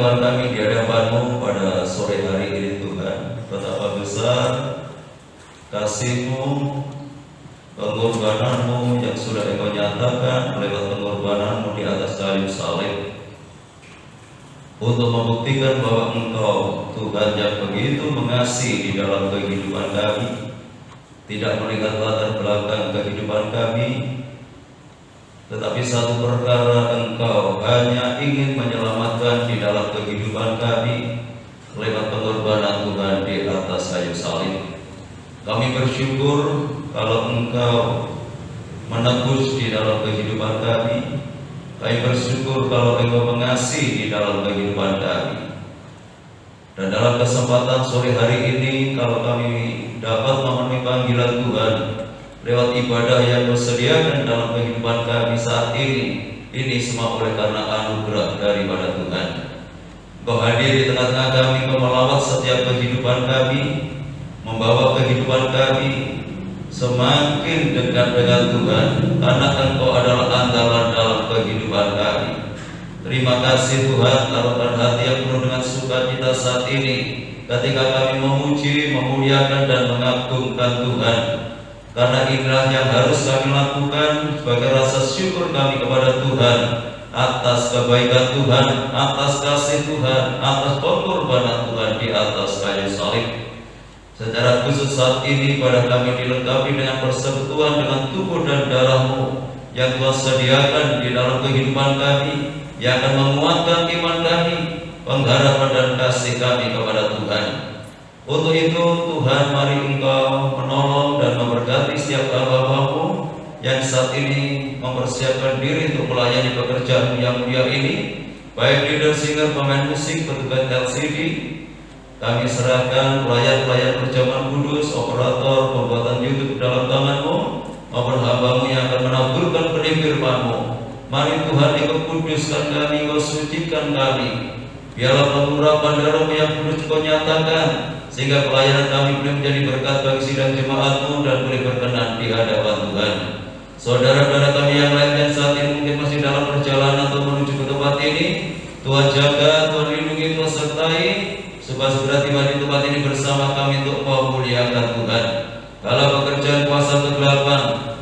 Tuhan kami di hadapan-Mu pada sore hari ini Tuhan. Betapa besar kasih-Mu, pengorbanan-Mu yang sudah Engkau nyatakan lewat pengorbanan-Mu di atas kayu salib, untuk membuktikan bahwa Engkau Tuhan yang begitu mengasihi di dalam kehidupan kami, tidak melihat latar belakang kehidupan kami, tetapi satu perkara Engkau hanya ingin menyelamatkan di dalam kehidupan kami lewat pengorbanan Tuhan di atas kayu salib. Kami bersyukur kalau Engkau menebus di dalam kehidupan kami. Kami bersyukur kalau Engkau mengasihi di dalam kehidupan kami. Dan dalam kesempatan sore hari ini, kalau kami dapat memenuhi panggilan Tuhan lewat ibadah yang disediakan dalam kehidupan kami saat ini semua oleh karena anugerah daripada Tuhan. Engkau hadir di tengah-tengah kami, Engkau melawat setiap kehidupan kami, membawa kehidupan kami semakin dekat dengan Tuhan, karena Engkau adalah andalan dalam kehidupan kami. Terima kasih Tuhan, taruhkan hati yang penuh dengan sukacita saat ini ketika kami memuji, memuliakan dan mengagungkan Tuhan. Karena inilah yang harus kami lakukan sebagai rasa syukur kami kepada Tuhan atas kebaikan Tuhan, atas kasih Tuhan, atas pengorbanan Tuhan di atas kayu salib. Secara khusus saat ini pada kami dilengkapi dengan persekutuan dengan tubuh dan darah-Mu yang Tuhan sediakan di dalam kehidupan kami, yang akan menguatkan iman kami, pengharapan dan kasih kami kepada Tuhan. Untuk itu Tuhan, mari Engkau menolong dan memberkati setiap hamba-Mu yang saat ini mempersiapkan diri untuk melayani pekerjaan yang mulia ini, baik leader, singer, pemain musik, petugas LCD. Kami serahkan pelayan-pelayan perjamuan kudus, operator, pembuatan YouTube dalam tangan-Mu, maupun hamba-Mu yang akan menaburkan benih firman-Mu. Mari Tuhan, Engkau kuduskan kami, Engkau sucikan kami. Biarlah pengurapan darah-Mu yang kudus Engkau nyatakan, sehingga pelayanan kami boleh menjadi berkat bagi sidang jemaat-Mu dan boleh berkenan di hadapan Tuhan. Saudara-saudara kami yang lain yang saat ini mungkin masih dalam perjalanan atau menuju ke tempat ini, Tuhan jaga, Tuhan lindungi, Tuhan sertai, supaya segera tiba di tempat ini bersama kami untuk memuliakan Tuhan. Kalau pekerjaan kuasa kegelapan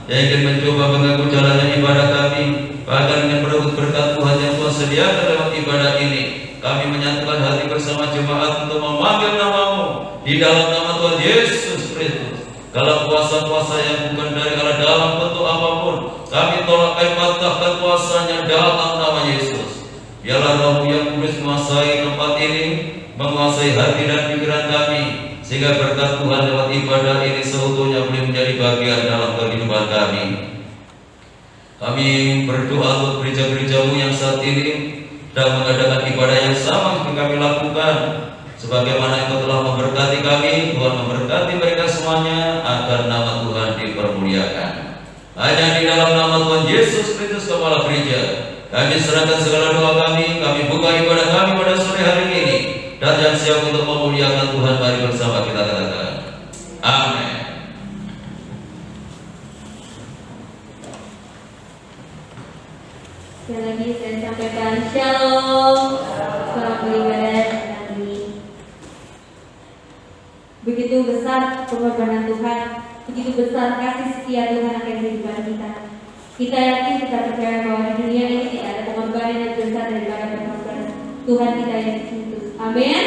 yang ingin mencoba mengganggu jalannya ibadah kami, bahkan ingin merebut berkat Tuhan yang Tuhan sediakan lewat ibadah ini, kami menyatukan hati bersama jemaat untuk memanggil nama-Mu di dalam nama Tuhan Yesus Kristus. Kalau kuasa-kuasa yang bukan dari Allah dalam bentuk apapun, kami tolak, kami patahkan kuasanya dalam nama Yesus. Biarlah Roh-Mu yang kudus menguasai tempat ini, menguasai hati dan pikiran kami, sehingga berkat Tuhan lewat ibadah ini seutuhnya boleh menjadi bagian dalam kehidupan kami. Kami berdoa untuk gereja-gereja-Mu yang saat ini dan mengadakan ibadah yang sama seperti kami lakukan. Sebagaimana Engkau telah memberkati kami, Tuhan memberkati mereka semuanya agar nama Tuhan dipermuliakan. Hanya di dalam nama Tuhan Yesus Kristus Kepala Gereja, kami serahkan segala doa kami buka ibadah kami pada sore hari ini, dan yang siap untuk memuliakan Tuhan, mari bersama kita katakan amin. Sekali lagi saya sampaikan shalom. Selamat beribadah hari ini. Begitu besar pengorbanan Tuhan, begitu besar kasih setia Tuhan akan kehidupan kita. Kita yakin, kita percaya bahwa di dunia ini tidak ada pengorbanan yang besar daripada pengorbanan Tuhan kita Yesus Kristus. Amin.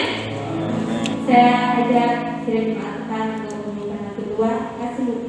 Saya ajak sidang jemaat Tuhan untuk menyanyikan lagu kedua, Kasih-Mu.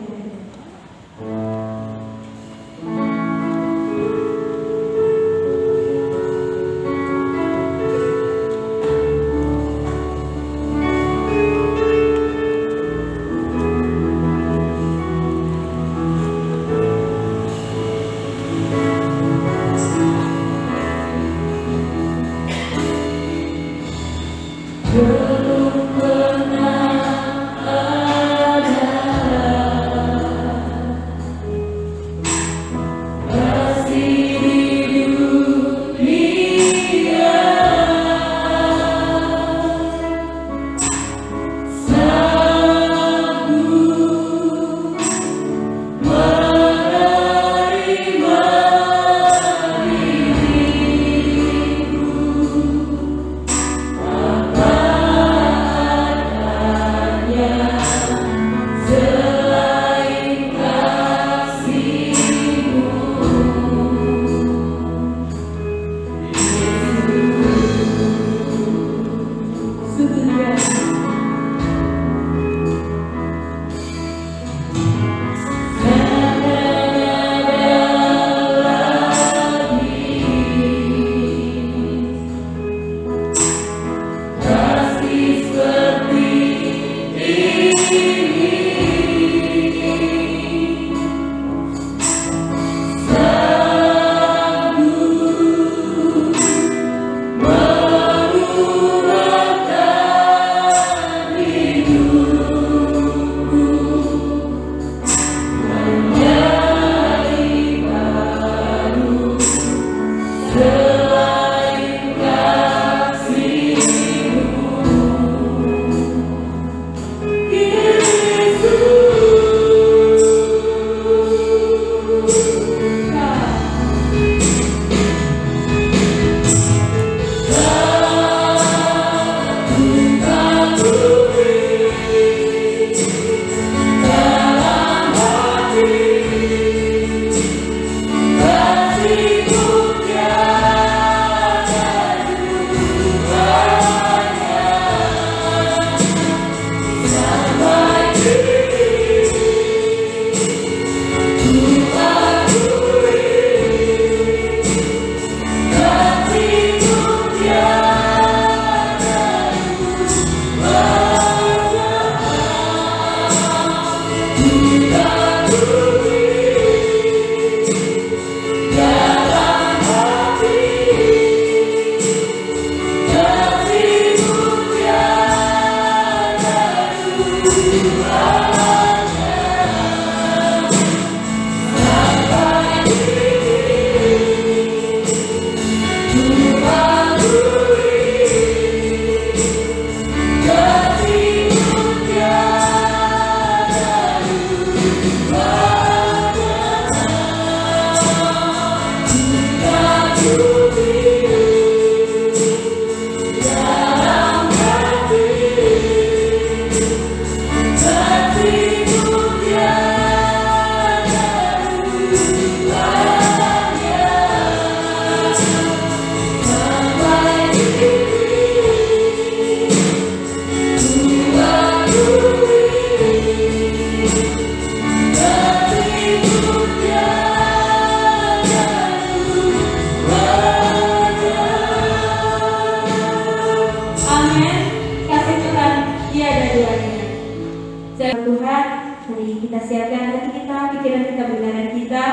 Tuhan, mari kita siapkan hati kita, pikiran kita, pendengaran kita.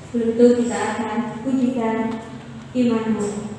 Sebelum itu kita akan pujikan imanmu.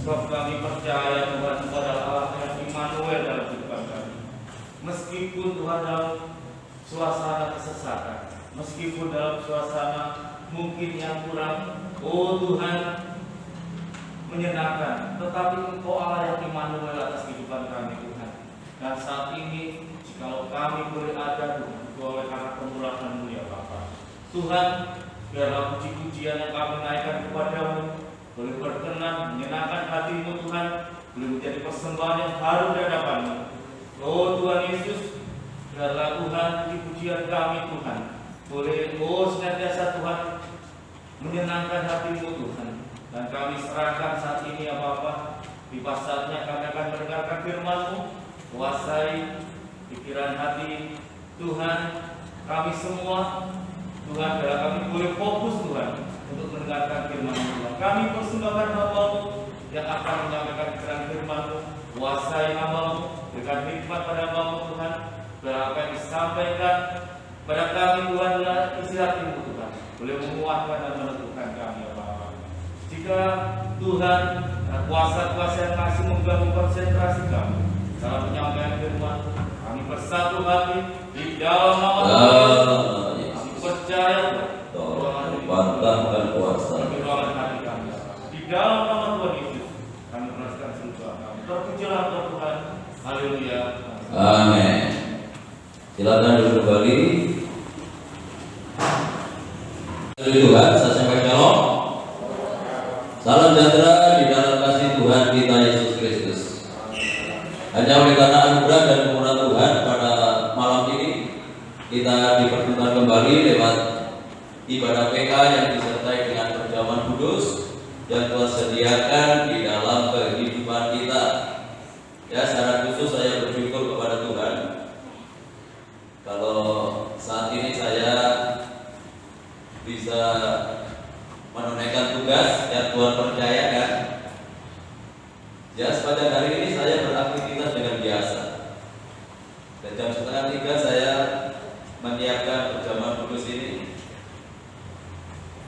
Sebab kami percaya Tuhan Engkau adalah Allah yang Immanuel dalam kehidupan kami. Meskipun Tuhan dalam suasana kesesatan, meskipun dalam suasana mungkin yang kurang, oh Tuhan, menyenangkan, tetapi Engkau Allah yang Immanuel atas kehidupan kami Tuhan. Dan saat ini, jikalau kami boleh ada Tuhan, itu oleh karena kemurahan-Mu ya Bapa. Tuhan, biarlah puji-pujian yang kami naikkan kepadamu boleh berkenan menyenangkan hati-Mu Tuhan, boleh menjadi persembahan yang harum di hadapan-Mu. Oh Tuhan Yesus, biarlah Tuhan puji-pujian kami Tuhan boleh senantiasa Tuhan menyenangkan hati-Mu Tuhan. Dan kami serahkan saat ini ya Bapa, di pasarnya kami akan mendengarkan firman-Mu, kuasai pikiran hati Tuhan kami semua. Tuhan, biarlah kami boleh fokus Tuhan untuk mendengarkan firman-Mu Tuhan. Kami persembahkan hamba-Mu yang akan menyampaikan pikiran firman-Mu, kuasai hamba-Mu, berikan hikmat pada hamba-Mu Tuhan. Biar apa yang disampaikan pada kami Tuhan adalah isi hati-Mu Tuhan, boleh menguatkan dan menentukan kami ya Bapa. Jika Tuhan kuasa-kuasa yang masih mengganggu konsentrasi kami dalam penyampaian firman, kami bersatu hati di dalam nama Tuhan. Kami percaya Bantahkan kuasa di dalam nama Tuhan Yesus kami menasihkan seluruh kami. Terpujilah Tuhan. Haleluya. Amin. Silakan duduk kembali. Tuhan, saya sampaikan shalom. Salam sejahtera di dalam kasih Tuhan kita Yesus Kristus. Hanya oleh karena anugerah dan kemurahan Tuhan pada malam ini kita dipertemukan kembali lewat ibadah PK yang disertai dengan perjamuan kudus yang Tuhan sediakan di dalam kehidupan kita. Ya, secara khusus saya bersyukur kepada Tuhan kalau saat ini saya bisa menunaikan tugas yang Tuhan percayakan. Ya, sepanjang hari ini saya beraktivitas dengan biasa. Dan jam 2:30 saya menyiapkan perjamuan kudus ini.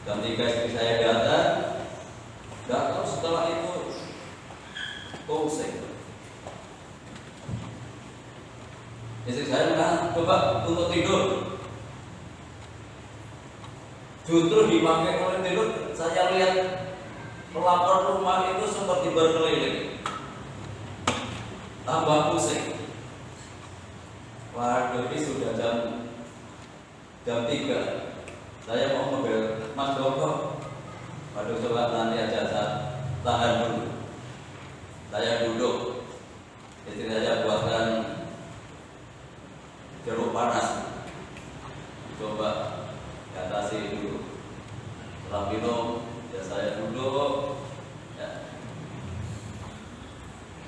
Jam 3 istri saya datang, nggak tahu setelah itu pusing. Istri saya bilang, coba untuk tidur. Justru dipakai oleh tidur, saya lihat pelapor rumah itu seperti berkeliling, tambah pusing. Waduh, ini sudah jam 3. Saya mau mobil Mas Joko. Waduh, coba nanti aja saya tahan dulu. Saya duduk. Istri saya buatkan jeruk panas. Coba diatasi dulu. Setelah minum, ya saya duduk. Ya.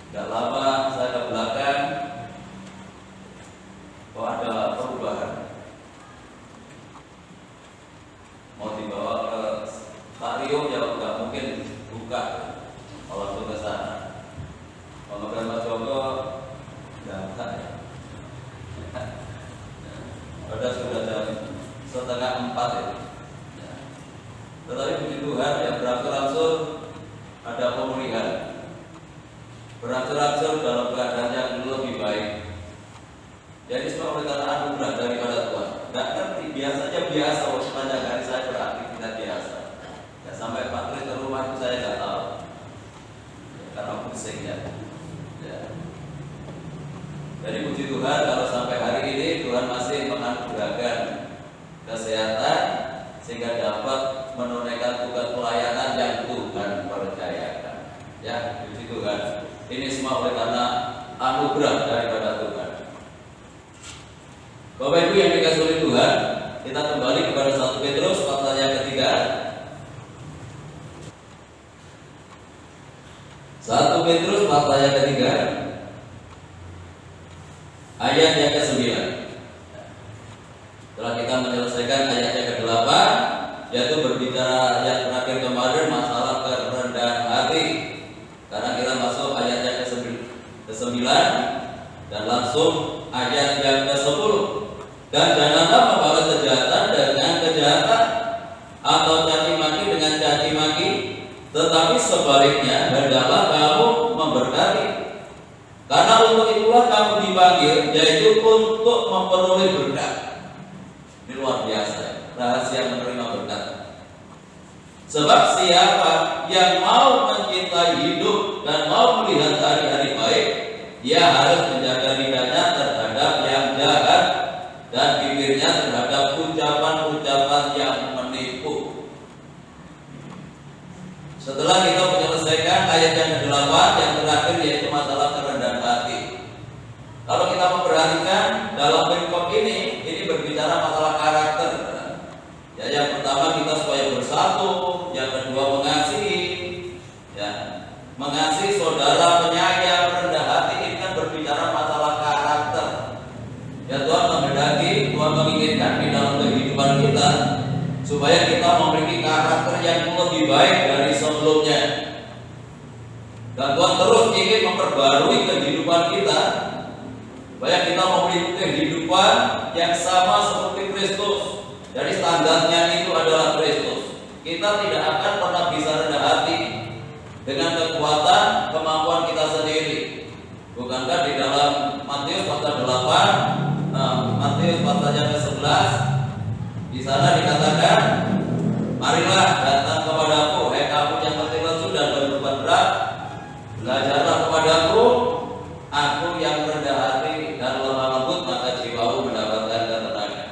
Tidak lama saya ke belakang. Kok ada perubahan? Mau dibawa ke Tario ya nggak mungkin buka kalau ke sana. Kalau ke Mas Joko nggak bisa ya. Sudah jam 3:30 ya. Tetapi puji Tuhan yang berangsur-angsur ada pemulihan, berangsur-angsur dalam keadaan yang lebih baik. Jadi semua oleh karena anugerah daripada Tuhan. Nggak ngerti, biasanya biasa sepanjang hari saya beraktivitas biasa. Ya, sampai baterai ke rumah itu saya nggak tahu. Ya, karena pusingnya. Ya. Jadi puji Tuhan kalau sampai hari ini Tuhan masih menganugerahkan kesehatan sehingga dapat menunaikan tugas pelayanan yang Tuhan percayakan. Ya, puji Tuhan. Ini semua oleh karena anugerah daripada Tuhan. Bapak Ibu yang dikasihi oleh Tuhan, kita kembali kepada 1 Petrus pasal yang ketiga. 1 Petrus pasal yang ketiga, ayat yang ke-9. Setelah kita menyelesaikan ayat yang ke-8, yaitu berbicara yang terakhir kemarin masalah kerendahan hati. Karena kita masuk ayat yang ke-9 dan langsung ayat yang ke-10. Dan janganlah membalas kejahatan dengan kejahatan atau caci maki dengan caci maki, tetapi sebaliknya sebaliknya hendaklah kamu memberkati. Karena untuk itulah kamu dipanggil, yaitu untuk memperoleh berkat. Ini luar biasa, rahasia menerima berkat. Sebab siapa yang mau mencintai hidup dan mau melihat hari-hari baik, dia harus menjaga lidahnya terhadap yang jahat dan bibirnya terhadap ucapan-ucapan yang menipu. Setelah kita menyelesaikan ayat yang ke-8 yang terakhir, yaitu masalah kerendahan hati. Kalau kita memperhatikan dalam perikop ini berbicara masalah karakter. Ya, yang pertama kita supaya bersatu, yang kedua mengasihi, ya, mengasihi saudara, penyayang, rendah hati. Ini kan berbicara masalah karakter. Ya, Tuhan menghendaki, Tuhan menginginkan di dalam kehidupan kita supaya kita memiliki karakter yang lebih baik dari sebelumnya. Dan Tuhan terus ingin memperbarui kehidupan kita supaya kita memiliki kehidupan yang sama seperti Kristus. Jadi standarnya itu adalah Kristus. Kita tidak akan pernah bisa rendah hati dengan kekuatan kemampuan kita sendiri. Bukankah di dalam Matius pasal 8, Matius pasal yang ke-11, di sana dikatakan, marilah datang kepadaku, hai kamu yang letih lesu dan berbeban berat, belajarlah kepadaku, aku yang rendah hati dan lemah lembut, maka jiwamu mendapatkan ketenangan.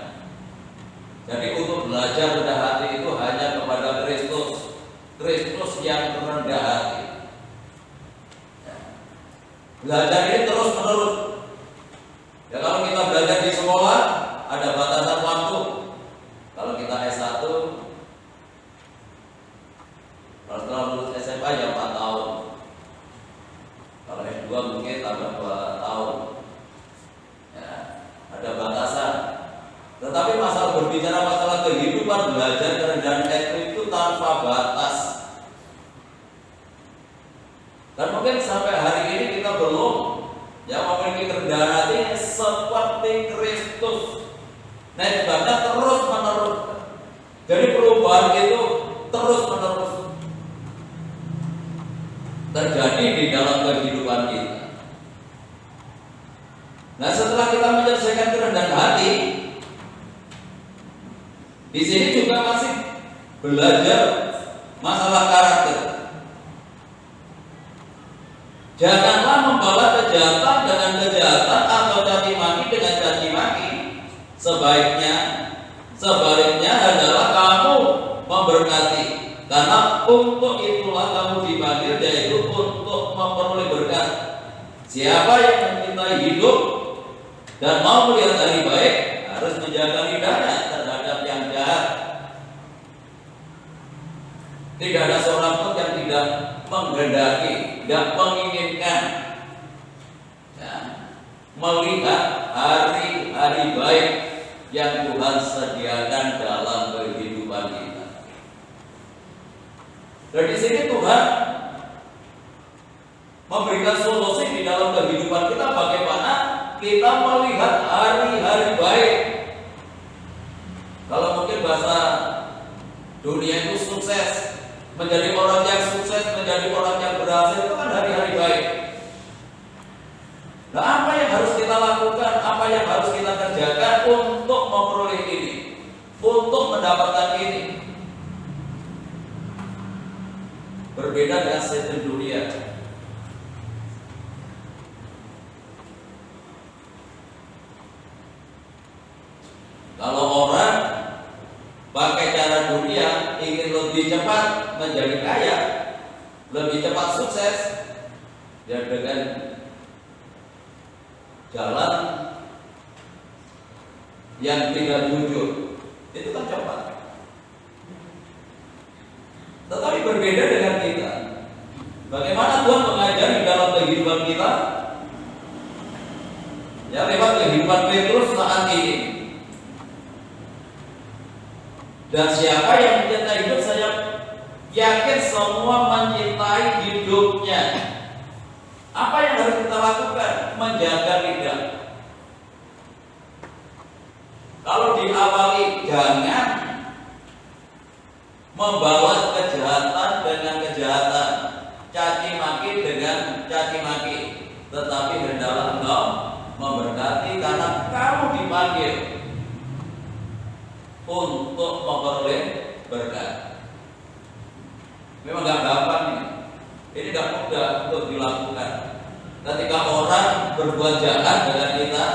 Jadi untuk belajar rendah hati itu hanya kepada Kristus, Kristus yang rendah hati. Belajar ini terus menerus. Ya, kalau kita belajar di sekolah ada batasan waktu. Kalau kita S1, kalau setelah lulus SMA ya 4 tahun. Kalau S2 mungkin tambah 2 tahun. Ya, ada batasan. Tetapi masalah berbicara masalah kehidupan, belajar kerendahan itu tanpa batas. Dan mungkin sampai hari ini kita belum yang memiliki kerendahan hati seperti Kristus. Nah, sebabnya terus menerus. Jadi perubahan itu terus menerus terjadi di dalam kehidupan kita. Nah, setelah kita menyelesaikan kerendahan hati, di sini juga masih belajar masalah karakter. Janganlah membalas kejahatan dengan kejahatan atau caci maki dengan caci maki. Sebaliknya adalah kamu memberkati. Karena untuk itulah kamu dipanggil, yaitu untuk memperoleh berkat. Siapa yang mencintai hidup dan mau melihat hari baik harus menjaga lidahnya terhadap yang jahat. Tidak ada seorang pun yang tidak menghendaki, tidak menginginkan ya, melihat hari-hari baik yang Tuhan sediakan dalam kehidupan kita. Dan di sini Tuhan memberikan solusi di dalam kehidupan kita, bagaimana kita melihat hari-hari baik. Kalau mungkin bahasa dunia itu sukses, menjadi orang yang sukses, menjadi orang yang berhasil, itu kan hari-hari baik. Nah, apa yang harus kita lakukan, apa yang harus kita kerjakan untuk memperoleh ini, untuk mendapatkan ini? Berbeda dengan sistem dunia. Kalau orang pakai cara dunia ingin lebih cepat menjadi kaya, lebih cepat sukses, ya dengan jalan yang tidak jujur, itu kan cepat. Tetapi berbeda dengan kita. Bagaimana Tuhan mengajari dalam kehidupan kita? Ya, lewat kehidupan Petrus saat ini. Dan siapa yang mencintai hidup, saya yakin semua mencintai hidupnya. Apa yang harus kita lakukan? Menjaga lidah. Kalau diawali, jangan membalas kejahatan dengan kejahatan, caci maki dengan caci maki, tetapi hendaklah engkau memberkati karena kamu dipanggil untuk memperoleh berkat. Memang gak gampang ini gak mudah untuk dilakukan. Ketika orang berbuat jahat dengan kita,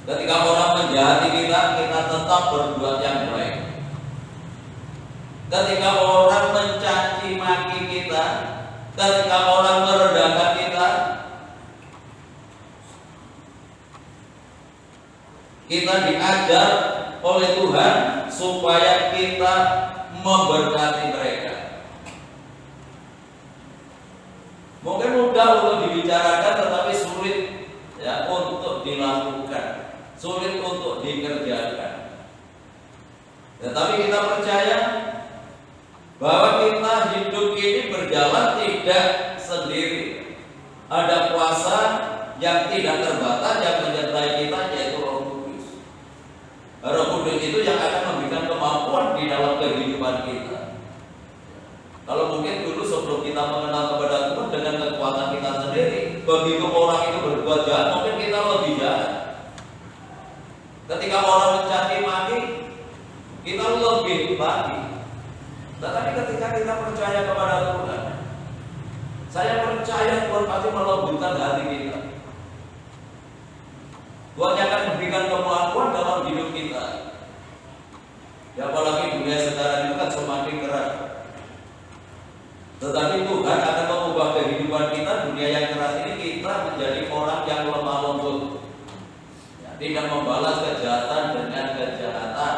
ketika orang menjahati kita, kita tetap berbuat yang baik. Ketika orang mencaci maki kita, ketika orang merendahkan kita, kita diajar oleh Tuhan supaya kita memberkati mereka. Mungkin mudah untuk dibicarakan, tetapi sulit ya untuk dilakukan, sulit untuk dikerjakan. Tetapi kita percaya bahwa kita hidup ini berjalan tidak sendiri. Ada kuasa yang tidak terbatas yang menyertai kita, yaitu Roh Kudus. Roh Kudus itu yang akan memberikan kemampuan di dalam kehidupan kita. Kalau mungkin dulu sebelum kita mengenal kepada Tuhan dengan kekuatan kita sendiri, begitu orang itu berbuat jahat, mungkin kita lebih jahat. Ketika orang mencaci maki, kita lebih lagi. Tetapi ketika kita percaya kepada Tuhan, saya percaya Tuhan pasti melembutkan hati kita. Tuhan akan memberikan kemampuan dalam hidup kita. Ya, apalagi dunia sekarang itu kan semakin keras. Tetapi Tuhan akan mengubah kehidupan kita. Dunia yang keras ini kita menjadi orang yang lemah lembut, ya, tidak membalas kejahatan dengan kejahatan,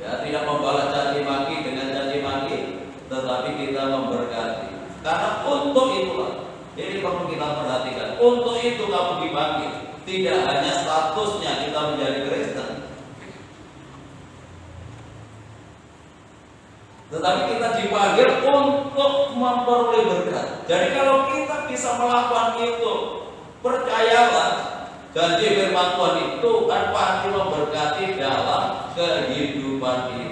ya, tidak membalas caci maki dengan caci maki, tetapi kita memberkati. Karena untuk itulah, ini perlu kita perhatikan, untuk itu kamu dipanggil. Tidak hanya statusnya kita menjadi Kristen, tetapi kita dipanggil untuk memperoleh berkat. Jadi kalau kita bisa melakukan itu, percayalah, janji firman Tuhan itu kan pasti memberkati dalam kehidupan kita.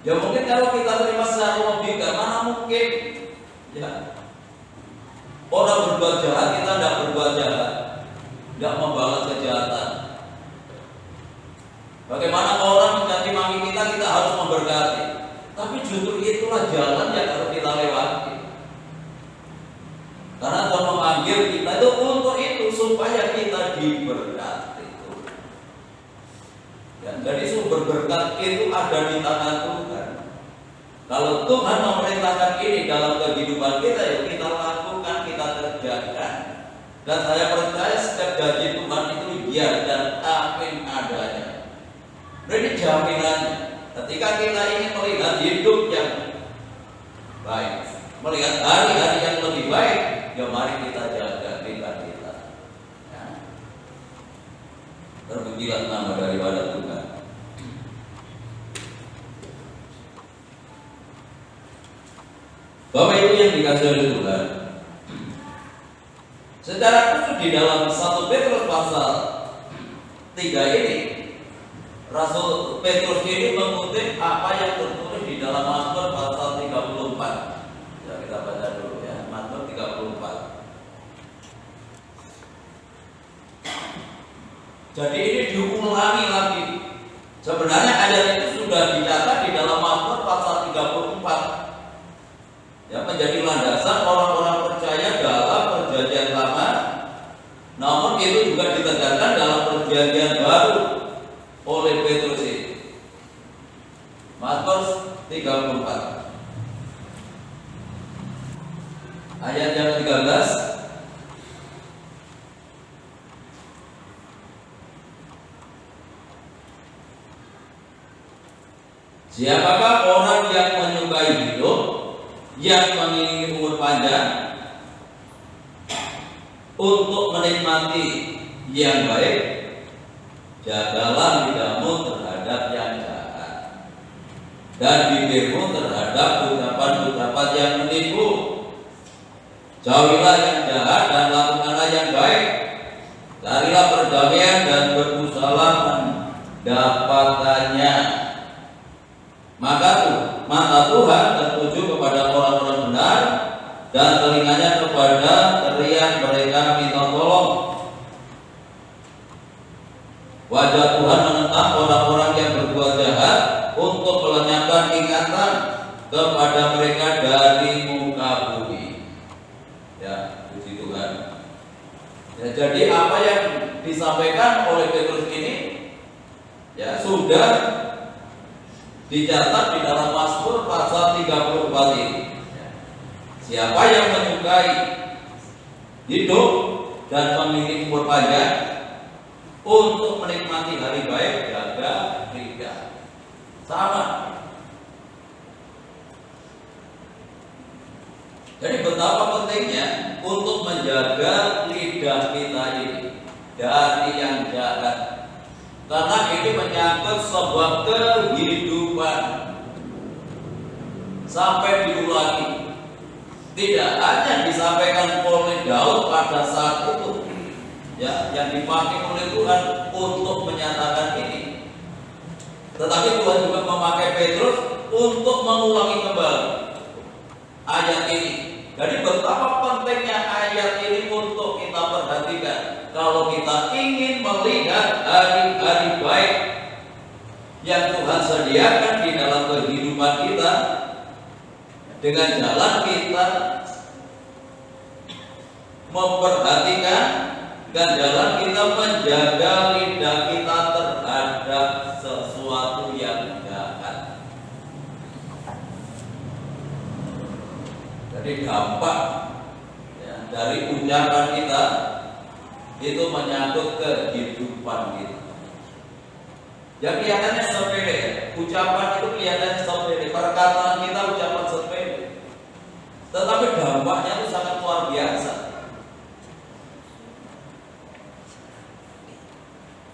Ya mungkin kalau kita terima secara logika, mana mungkin ya orang berbuat jahat, kita tidak berbuat jahat, tidak membalas kejahatan. Bagaimana orang mencaci maki kita, kita harus memberkati. Tapi justru itulah jalan yang harus kita lewati. Karena Tuhan memanggil kita itu untuk itu, supaya kita diberkati. Ya, jadi sumber berkat itu ada di tangan Tuhan. Kalau Tuhan memerintahkan ini dalam kehidupan kita, ya kita lakukan, kita kerjakan. Dan saya percaya setiap janji Tuhan itu ya dan amin adanya. Ini jaminannya. Ketika kita ingin melihat hidup yang baik, melihat hari-hari yang lebih baik, ya mari kita jaga kita. Ya. Terpujilah nama daripada Tuhan. Bapak Ibu yang dikasihi oleh Tuhan, secara khusus di dalam 1 Petrus pasal 3 ini, Rasul Petrus ini mengutip apa yang tertulis di dalam Mazmur pasal 34. Ya, kita baca dulu ya, Mazmur 34. Jadi ini diulangi lagi. Sebenarnya ayat itu sudah dicatat di dalam Mazmur pasal 34. Ya, menjadi landasan orang-orang percaya dalam perjanjian lama. Namun itu juga ditegaskan dalam perjanjian baru oleh Petrus ini. Mazmur 34 ayat yang 13. Siapakah orang yang menyukai hidup, yang menginginkan umur panjang, untuk menikmati yang baik, jagalah lidahmu terhadap yang jahat, dan bibirmu terhadap ucapan-ucapan yang menipu. Jauhilah yang jahat dan lakukanlah yang baik. Carilah perdamaian dan berusahalah dapatannya. Mata Tuhan tertuju kepada orang-orang benar dan telinganya kepada teriak mereka minta tolong. Wajah Tuhan menentang orang-orang yang berbuat jahat untuk melenyapkan ingatan kepada mereka dari muka bumi. Ya, puji Tuhan. Ya, jadi apa yang disampaikan oleh Petrus ini ya sudah dicatat di dalam Mazmur pasal 34 ini. Siapa yang menyukai hidup dan memilih umur panjang untuk menikmati hari baik, jaga lidah. Sama. Jadi betapa pentingnya untuk menjaga lidah kita ini dari yang jahat. Karena ini menyangkut sebuah kehidupan. Sampai diulangi. Tidak hanya disampaikan oleh Daud pada saat itu, ya, yang dipakai oleh Tuhan untuk menyatakan ini. Tetapi Tuhan juga memakai Petrus untuk mengulangi kembali ayat ini. Jadi betapa pentingnya ayat ini untuk kita perhatikan. Kalau kita ingin melihat hari-hari baik yang Tuhan sediakan di dalam kehidupan kita, dengan jalan kita memperhatikan dan jalan kita menjaga lidah kita terhadap sesuatu yang jahat. Jadi dampak ya, dari ucapan kita itu menyangkut kehidupan kita. Ya kelihatannya sepele, ucapan itu kelihatannya sepele, perkataan kita ucapan sepele, tetapi dampaknya itu sangat luar biasa.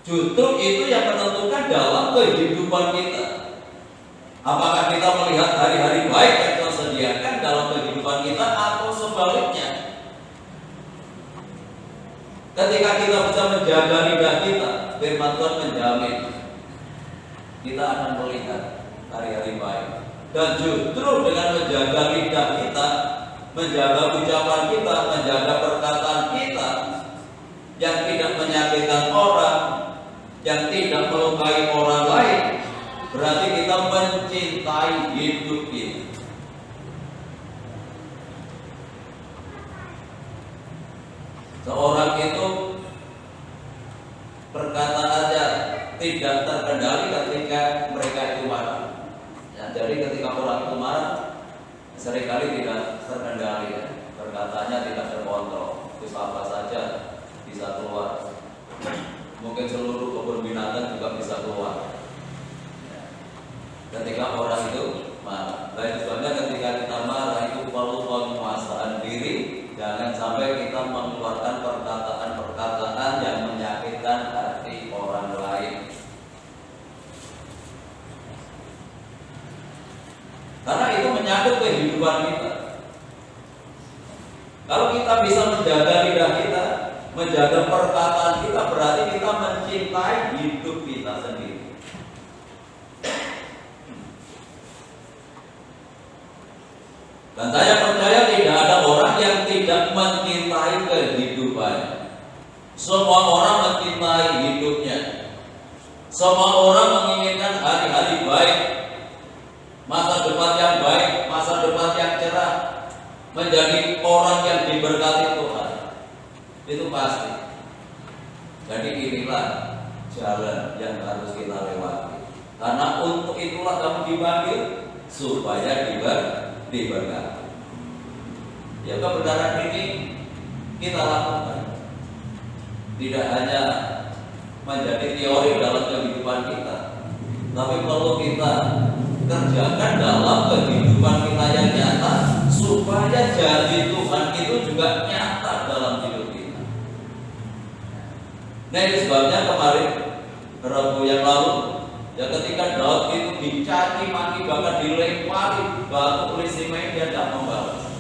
Justru itu yang menentukan dalam kehidupan kita. Apakah kita melihat hari-hari baik yang Tuhan sediakan dalam kehidupan kita atau sebaliknya? Ketika kita bisa menjaga lidah kita, firman Tuhan menjamin kita akan melihat hari-hari baik. Dan justru dengan menjaga lidah kita, menjaga ucapan kita, menjaga perkataan kita yang tidak menyakitkan orang, yang tidak melukai orang lain, berarti kita mencintai hidup kita. Seorang itu perkataannya tidak terkendali ketika mereka itu marah. Ya, jadi ketika orang itu marah, seringkali tidak terkendali, ya. Perkataannya tidak terkontrol, terus apa saja bisa keluar. Mungkin seluruh kebun binatang juga bisa keluar. Ya. Ketika orang itu marah, baik sebabnya ketika kita marah itu perlu penguasaan diri. Jangan sampai kita mengeluarkan perkataan-perkataan yang menyakitkan hati orang lain. Karena itu menyangkut kehidupan kita. Kalau kita bisa menjaga lidah kita, menjaga perkataan kita, berarti kita mencintai hidup kita sendiri. Dan saya percaya tidak ada orang yang tidak mencintai kehidupan. Semua orang mencintai hidupnya. Semua orang menginginkan hari-hari baik, masa depan yang baik, masa depan yang cerah, menjadi orang yang diberkati Tuhan. Itu pasti. Jadi inilah jalan yang harus kita lewati. Karena untuk itulah kamu dipanggil supaya diberkati. Ya, kebenaran ini kita lakukan. Tidak hanya menjadi teori dalam kehidupan kita, tapi perlu kita kerjakan dalam kehidupan kita yang nyata, supaya janji Tuhan itu juga nyata dalam hidup kita. Nah, ini sebabnya kemarin Rabu yang lalu, ya ketika Daud itu dicaci maki, bahkan dilempari batu oleh Simei, dia tidak membalas.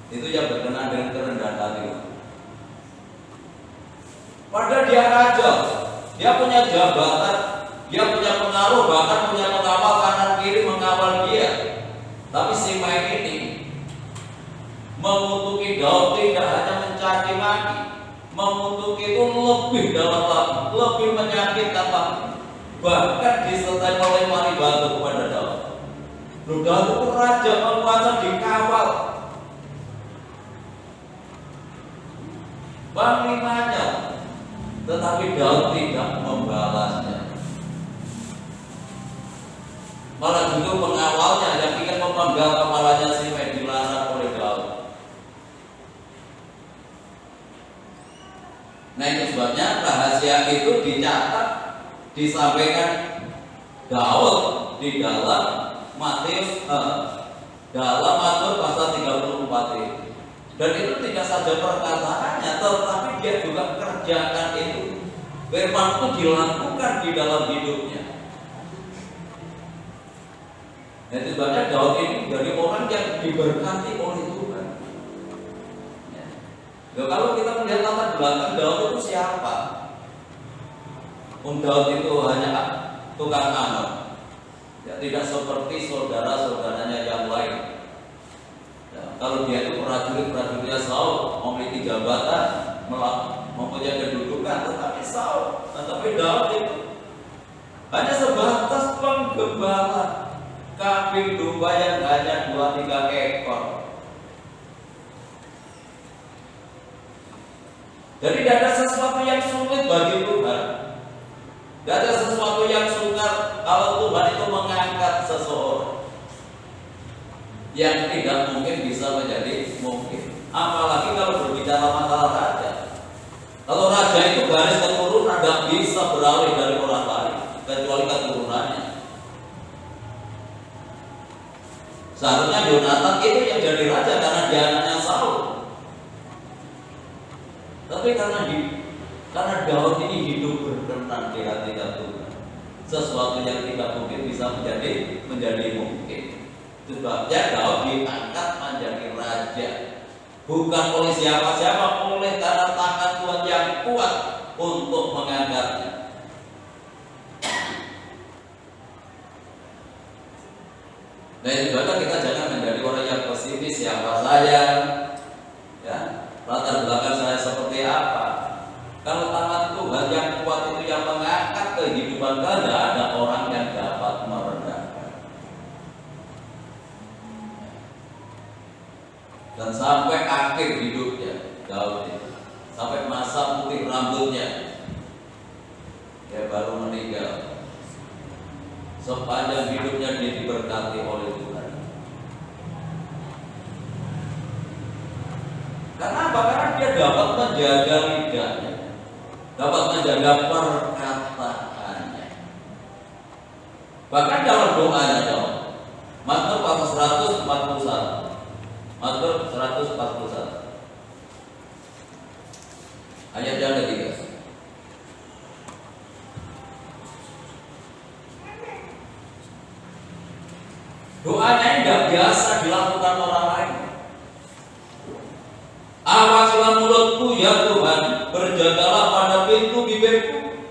Itu yang berkenaan dengan kerendahan hati. Padahal dia raja, dia punya jabatan, dia punya pengaruh, bahkan punya pengawal kanan kiri mengawal dia. Tapi Simei ini mengutuki Daud tidak hanya mencaci maki, mengutuki itu lebih dalam lagi, lebih menyakitkan lagi. Bahkan disertai melempari batu kepada Daud. Daud itu raja, penguasa, dikawal panglimanya, tetapi Daud tidak membalasnya. Malah justru pengawalnya yang ingin memenggal kepalanya Simei dilarang oleh Daud. Nah itu sebabnya rahasia itu dicatat, disampaikan Daud di dalam Matius dalam Mazmur pasal 34 ini. Dan itu tidak saja perkataannya, tetapi dia juga kerjakan itu. Firman itu dilakukan di dalam hidupnya. Nah itu sebabnya Daud ini dari orang yang diberkati oleh Tuhan. Ya, kalau kita melihat latar belakang Daud itu siapa? Daud itu hanya tukang amal. Ya, tidak seperti saudara-saudaranya yang lain. Ya, kalau dia itu prajuritnya Saul, memiliki jabatan, mempunyai kedudukan, tetapi Daud itu hanya sebatas penggembala kambing domba yang hanya 2-3 ekor. Jadi tidak ada sesuatu yang sulit bagi Tuhan. Tidak ada sesuatu yang sukar kalau Tuhan itu mengangkat seseorang yang tidak mungkin bisa menjadi mungkin. Apalagi kalau berbicara masalah raja. Kalau raja itu garis keturunan tidak bisa beralih dari orang lain kecuali keturunannya. Seharusnya Yonatan itu yang jadi raja karena dia anaknya Saul. Tapi karena Daud ini hidup berkenan di hati Tuhan, sesuatu yang tidak mungkin bisa menjadi mungkin. Sebabnya Daud diangkat menjadi raja, bukan oleh siapa-siapa, oleh karena tangan Tuhan yang kuat untuk mengangkatnya. Nah itu juga kita jangan menjadi orang yang pesimis. Siapa saya, ya, latar belakang saya seperti apa. Kalau tangan Tuhan yang kuat itu yang mengangkat kehidupan kita, tidak ada orang yang dapat merendahkan. Dan sampai akhir hidupnya Daud itu, sampai masa putih rambutnya, dia baru meninggal. Sepanjang hidupnya dia diberkati oleh Tuhan. Karena apa? Karena dia dapat menjaga lidahnya, dapat menjaga perkataannya. Bahkan dalam doanya Daud, Mazmur pasal 141, Mazmur 141, ayat yang ketiga. Doanya tidak biasa dilakukan orang lain. Awasilah mulutku ya Tuhan, berjagalah pada pintu bibirku.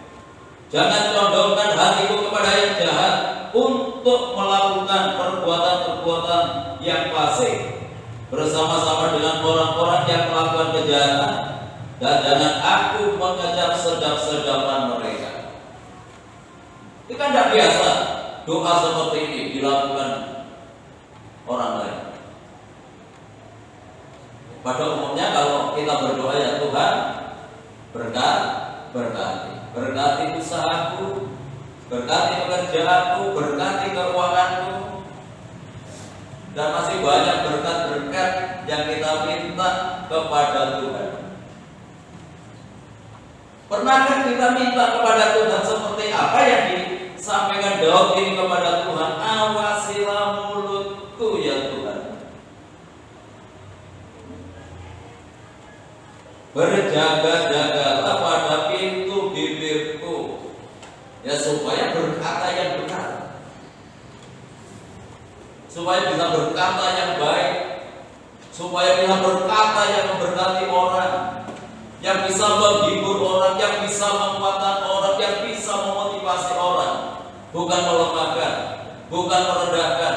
Jangan condongkan hatiku kepada yang jahat, untuk melakukan perbuatan-perbuatan yang fasik bersama-sama dengan orang-orang yang melakukan kejahatan, dan jangan aku mengejar sedap-sedapan mereka. Itu kan tidak biasa doa seperti ini dilakukan orang lain. Pada umumnya kalau kita berdoa ya Tuhan, berkati usahaku, berkati pekerjaanku, berkati keuanganku, dan masih banyak berkat-berkat yang kita minta kepada Tuhan. Pernahkah kita minta kepada Tuhan seperti apa yang disampaikan Daud ini kepada Tuhan? Awasilah mulutku ya Tuhan, berjaga-jagalah pada pintu bibirku, ya supaya berkata yang benar, supaya bisa berkata yang baik, supaya bisa berkata yang memberkati orang, yang bisa menghibur orang, yang bisa menguatkan orang, yang bisa memotivasi orang, bukan melemahkan, bukan merendahkan.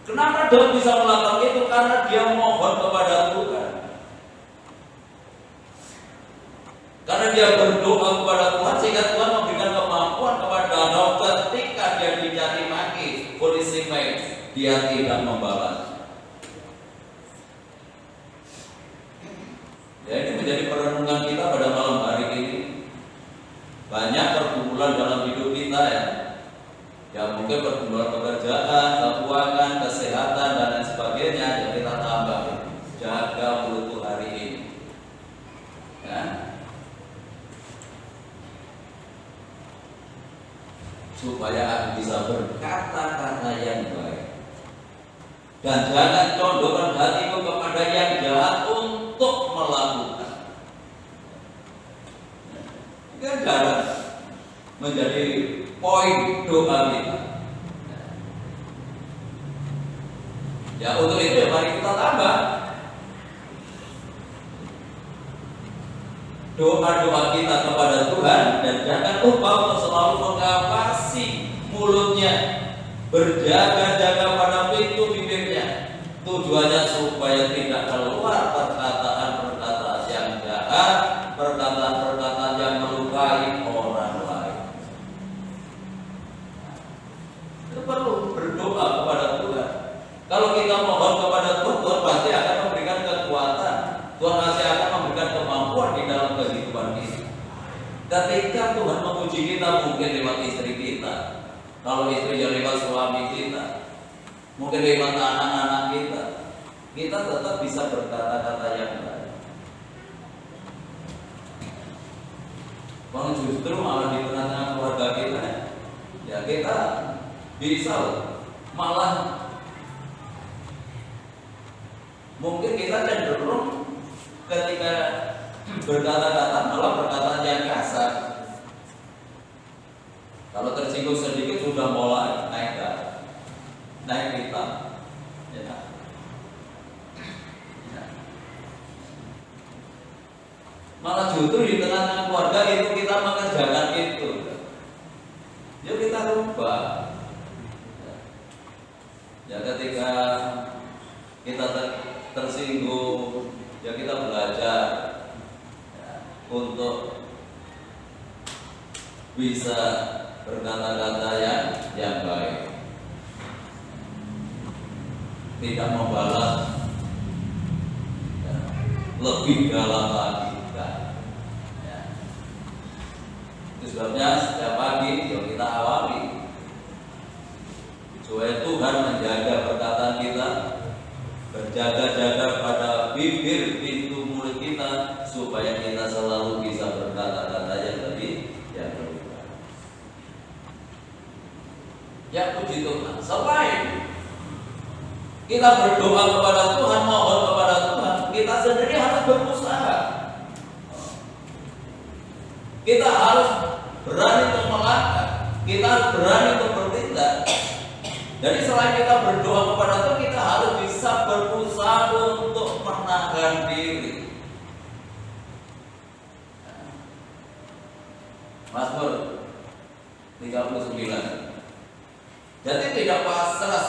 Kenapa Daud bisa melakukan itu? Karena dia mohon kepada Tuhan. Karena dia berdoa kepada Tuhan sehingga Tuhan memberikan kemampuan kepada Daud ketika dia dicaci maki oleh Simei, dia tidak membalas. Ya, ini menjadi perenungan kita pada malam hari ini. Banyak pergumulan dalam hidup kita ya. Ya mungkin pergumulan pekerjaan, keuangan, kesehatan dan lain sebagainya. Yang kita tambah, jaga mulut hari ini. Ya. Supaya aku bisa berkata-kata yang baik. Dan jangan condongkan hatimu kepada yang jahat untuk melakukan. Ini kan jalan menjadi poin doa kita. Ya untuk itu ya mari kita tambah doa-doa kita kepada Tuhan, dan jangan lupa untuk selalu mengawasi mulutnya, berjaga-jaga pada pintu bibirnya. Tujuannya supaya tidak keluar perkataan-perkataan yang jahat, perkataan-perkataan yang melukai orang lain. Itu perlu berdoa kepada Tuhan. Kalau kita mohon kepada Tuhan, Tuhan pasti akan memberikan kekuatan. Tuhan pasti akan memberikan kemampuan di dalam kehidupan kita. Ketika Tuhan memuji kita, mungkin lewat istri kita, kalau istrinya lewat suami kita, mungkin lewat anak-anak kita, kita tetap bisa berkata-kata yang baik. Bahkan justru malah di tengah-tengah keluarga kita, ya kita bisa malah mungkin kita cenderung ketika berkata-kata malah perkataan yang kasar. Kalau tersinggung sedikit sudah mulai naik kita. Ya. Ya. Malah justru di tengah-tengah keluarga itu kita mengerjakan itu. Yuk kita rubah. Ya ketika kita tersinggung, ya kita belajar ya, untuk bisa berkata-kata yang baik, tidak membalas ya, lebih dalam lagi ya. Itu sebabnya setiap pagi yuk kita awali supaya Tuhan menjaga perkataan kita, berjaga-jaga pada bibir pintu mulut kita, supaya kita selalu bisa berkata-kata yang lebih yang baik. Ya puji Tuhan. Selain kita berdoa kepada Tuhan, mohon kepada Tuhan, kita sendiri harus berusaha. Kita harus berani untuk melangkah, kita harus berani untuk bertindak. Jadi selain kita berdoa kepada Tuhan, kita harus bisa berusaha untuk menahan diri. Mazmur 39. Jadi tidak pasrah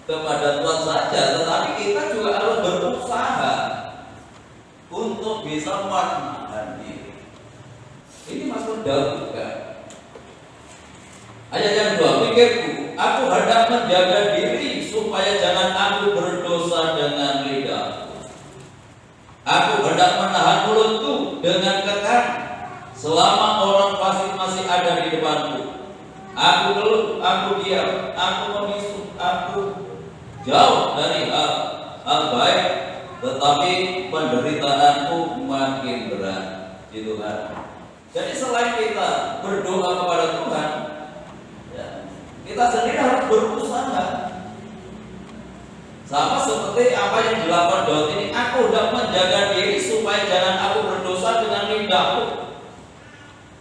kepada Tuhan saja, tetapi kita juga harus berusaha untuk bisa menahan diri. Ini Mazmur Daud juga. Ayat yang 2, pikirku, aku hendak menjaga diri supaya jangan aku berdosa dengan lidahku. Aku hendak menahan mulutku dengan kekang selama orang fasik masih ada di depanku. Aku keluh, aku diam, aku membisu, aku jauh dari hal baik, tetapi penderitaanku makin berat. Itu kan. Jadi selain kita berdoa kepada Tuhan, kita sendiri harus berusaha. Sama seperti apa yang dilakukan Daud ini, aku hendak menjaga diri supaya jangan aku berdosa dengan lidahku.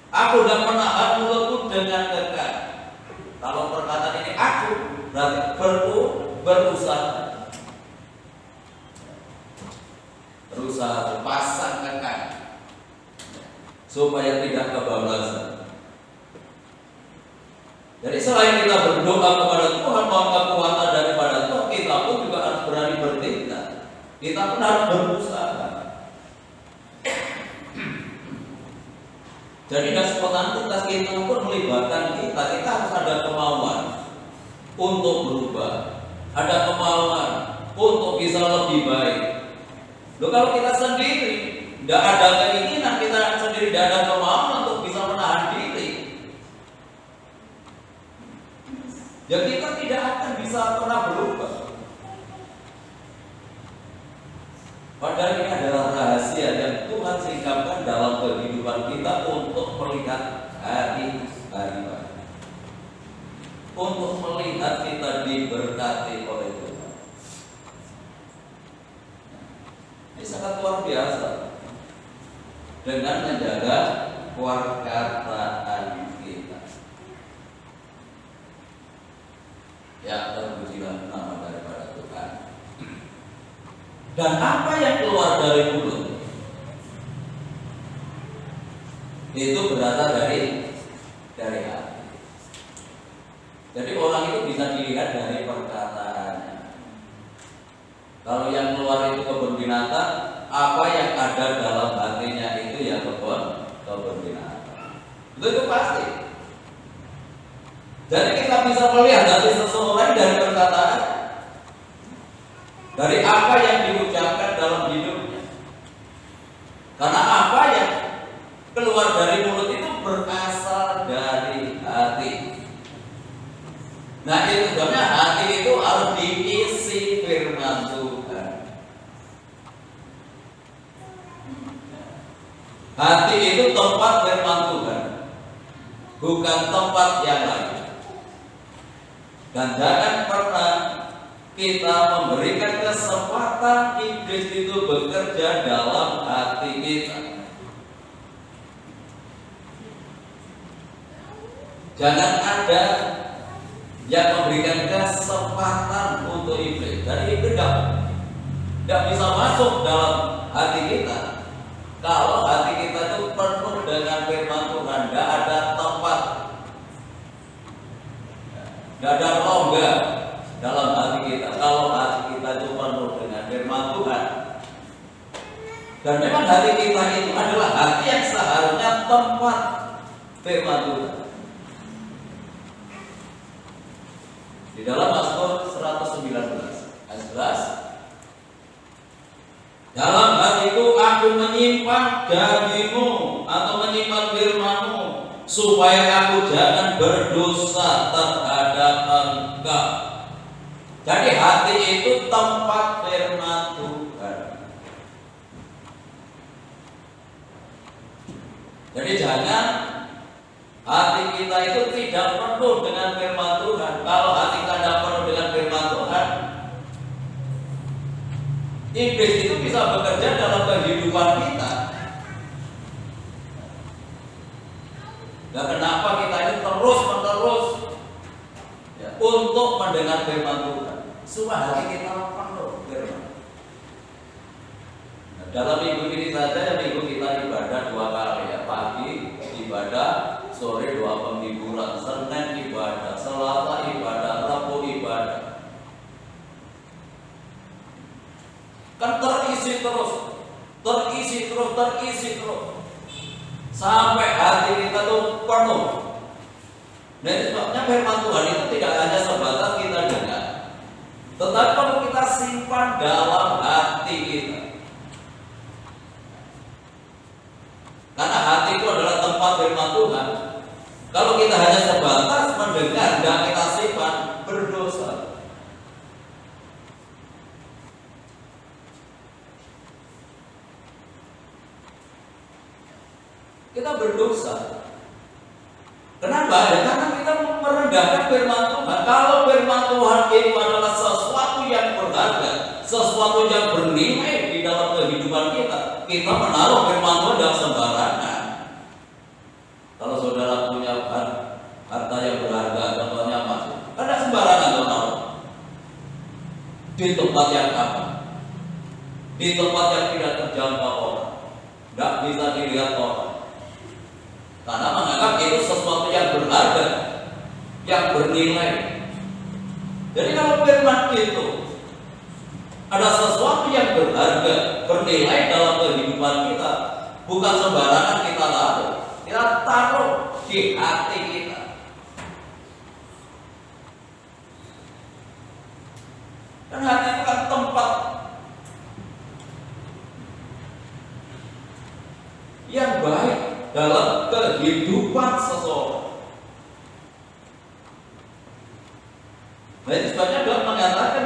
Aku hendak menahan mulutku dengan kekang. Kalau perkataan ini aku, berarti berusaha pasang kekang supaya tidak kebablasan. Jadi selain kita berdoa kepada Tuhan mohon kekuatan daripada Tuhan, kita pun juga harus berani bertindak. Kita pun harus berusaha. Jadi spontanitas kita pun melibatkan kita harus ada kemauan untuk berubah, ada kemauan untuk bisa lebih baik. Loh, kalau kita sendiri tidak ada keinginan, kita sendiri tidak ada kemauan untuk bisa menahan diri, ya kita tidak akan bisa pernah berubah. Padahal ini adalah rahasia yang Tuhan singkapkan dalam kehidupan kita untuk melihat hari-hari baik, untuk melihat kita diberkati oleh Tuhan. Ini sangat luar biasa dengan menjaga perkataan kita. Ya, terpujilah nama daripada Tuhan. Dan apa yang keluar dari mulut itu berasal dari hati. Jadi orang itu bisa dilihat dari perkataannya. Kalau yang keluar itu kebun binatang, apa yang ada dalam hatinya itu ya kebun binatang. Itu pasti. Jadi kita bisa melihat hati seseorang dari perkataan, dari apa yang diucapkan dalam hidupnya. Karena apa yang keluar dari mulut itu berasal dari hati. Nah, itu sebabnya hati itu harus diisi firman Tuhan. Hati itu tempat firman Tuhan, bukan tempat yang lain. Dan jangan pernah kita memberikan kesempatan iblis itu bekerja dalam hati kita. Jangan ada yang memberikan kesempatan untuk iblis. Dan iblis tidak bisa masuk dalam hati kita kalau hati kita itu penuh dengan firman Tuhan. Tidak ada tempat, tidak ada rongga dalam hati kita kalau hati kita itu penuh dengan firman Tuhan. Dan memang hati kita itu adalah hati yang seharusnya tempat firman Tuhan. Di dalam Mazmur 119 ayat 11, dalam hatiku aku menyimpan janjimu atau menyimpan firman-Mu supaya aku jangan berdosa terhadap Engkau. Jadi hati itu tempat firman Tuhan. Jadi jangan hati kita itu tidak penuh dengan firman Tuhan. Kalau hati kita tidak penuh dengan firman Tuhan, iblis itu bisa bekerja dalam kehidupan kita. Dan kenapa kita ini terus-menerus untuk mendengar firman Tuhan? Supaya hati kita penuh firman. Nah, dalam minggu ini saja, minggu kita ibadah 2 kali ya, pagi ibadah, sore doa penghiburan, Senin ibadah, Selasa ibadah, Rabu ibadah. Kan terisi terus sampai hati kita tuh penuh. Nah, itu sebabnya firman Tuhan itu tidak hanya sebatas kita dengar, tetapi perlu kita simpan dalam hati kita. Karena hati itu adalah tempat firman Tuhan. Kalau kita hanya sebatas mendengar dan kita simpan, berdosa. Kita berdosa. Kenapa? Ya, karena kita merendahkan firman Tuhan. Kalau firman Tuhan itu adalah sesuatu yang berharga, sesuatu yang bernilai di dalam kehidupan kita menaruh firman Tuhan dalam sembarangan. Kalau saudara punya harta yang berharga, contohnya emas, ada sembarangan taruh. di tempat yang aman, di tempat yang tidak terjangkau orang, tidak bisa dilihat orang, karena menganggap itu sesuatu yang berharga, yang bernilai. Jadi kalau firman itu ada sesuatu yang berharga, bernilai dalam kehidupan kita, bukan sembarangan kita taruh di hati kita. Dan hati itu kan tempat yang baik dalam kehidupan seseorang. Nah, itu sebabnya Tuhan mengatakan,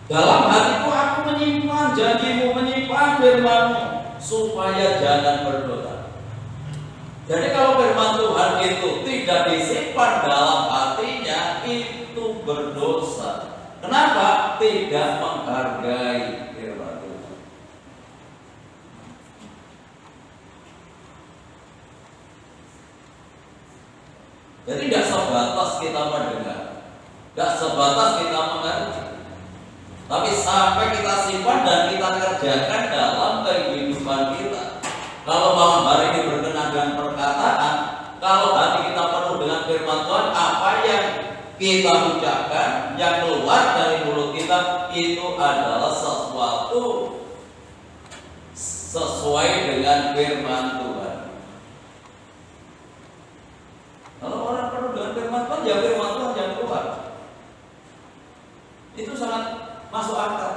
dalam hatiku aku menyimpan janjimu, menyimpan firman-Mu, supaya jangan berdosa. Jadi kalau firman Tuhan itu tidak disimpan dalam hatinya, itu berdosa. Kenapa? Tidak menghargai firman Tuhan. Jadi tidak sebatas kita mendengar, tidak sebatas kita mengerti, tapi sampai kita simpan dan kita kerjakan dalam kehidupan kita. Kalau malam hari ini berkenan dengan perkataan, kalau hati kita penuh dengan firman Tuhan, apa yang kita ucapkan, yang keluar dari mulut kita, itu adalah sesuatu sesuai dengan firman Tuhan. Kalau orang penuh dengan firman Tuhan, ya firman Tuhan yang keluar. Itu sangat masuk akal.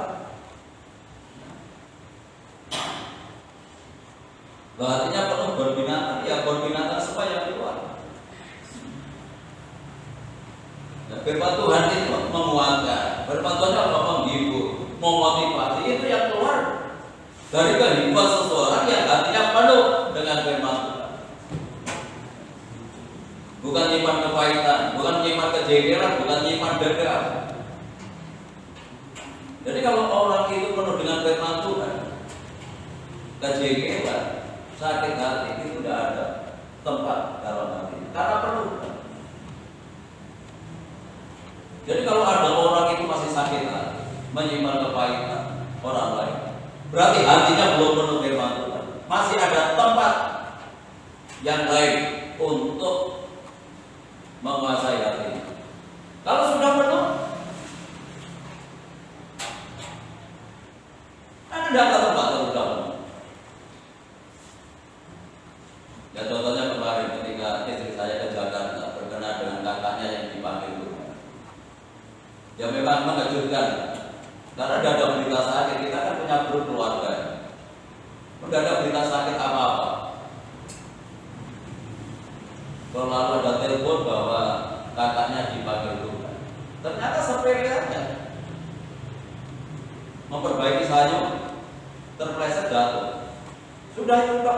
Artinya penuh berbinatang, ya berbinatang semua yang keluar. Nah, firman Tuhan itu menguatkan, firman Tuhan itu menghibur, memotivasi, itu yang keluar dari kehidupan seseorang yang hatinya penuh dengan firman Tuhan. Bukan nyimpan kepahitan, bukan nyimpan kejengkelan, bukan nyimpan dendam. Jadi kalau orang itu penuh dengan firman Tuhan, kejengkelan, sakit hati itu tidak ada tempat dalam hati, karena penuh. Jadi kalau ada orang itu masih sakit hati, menyimpan kepahitan orang lain, berarti hatinya belum penuh firman Tuhan. Masih ada tempat yang lain untuk menguasai hati. Kalau sudah penuh, ada data tempat yang sudah penuh. Ya contohnya kemarin ketika istri saya ke Jakarta berkenaan dengan kakaknya yang dipanggil Tuhan. Ya memang mengejutkan, karena tidak ada berita sakit. Kita kan punya grup keluarga, tidak ada berita sakit apa-apa. Kalau lalu ada telepon bahwa kakaknya dipanggil Tuhan, ternyata sepele aja, memperbaiki sayur, terpleset jatuh, sudah juga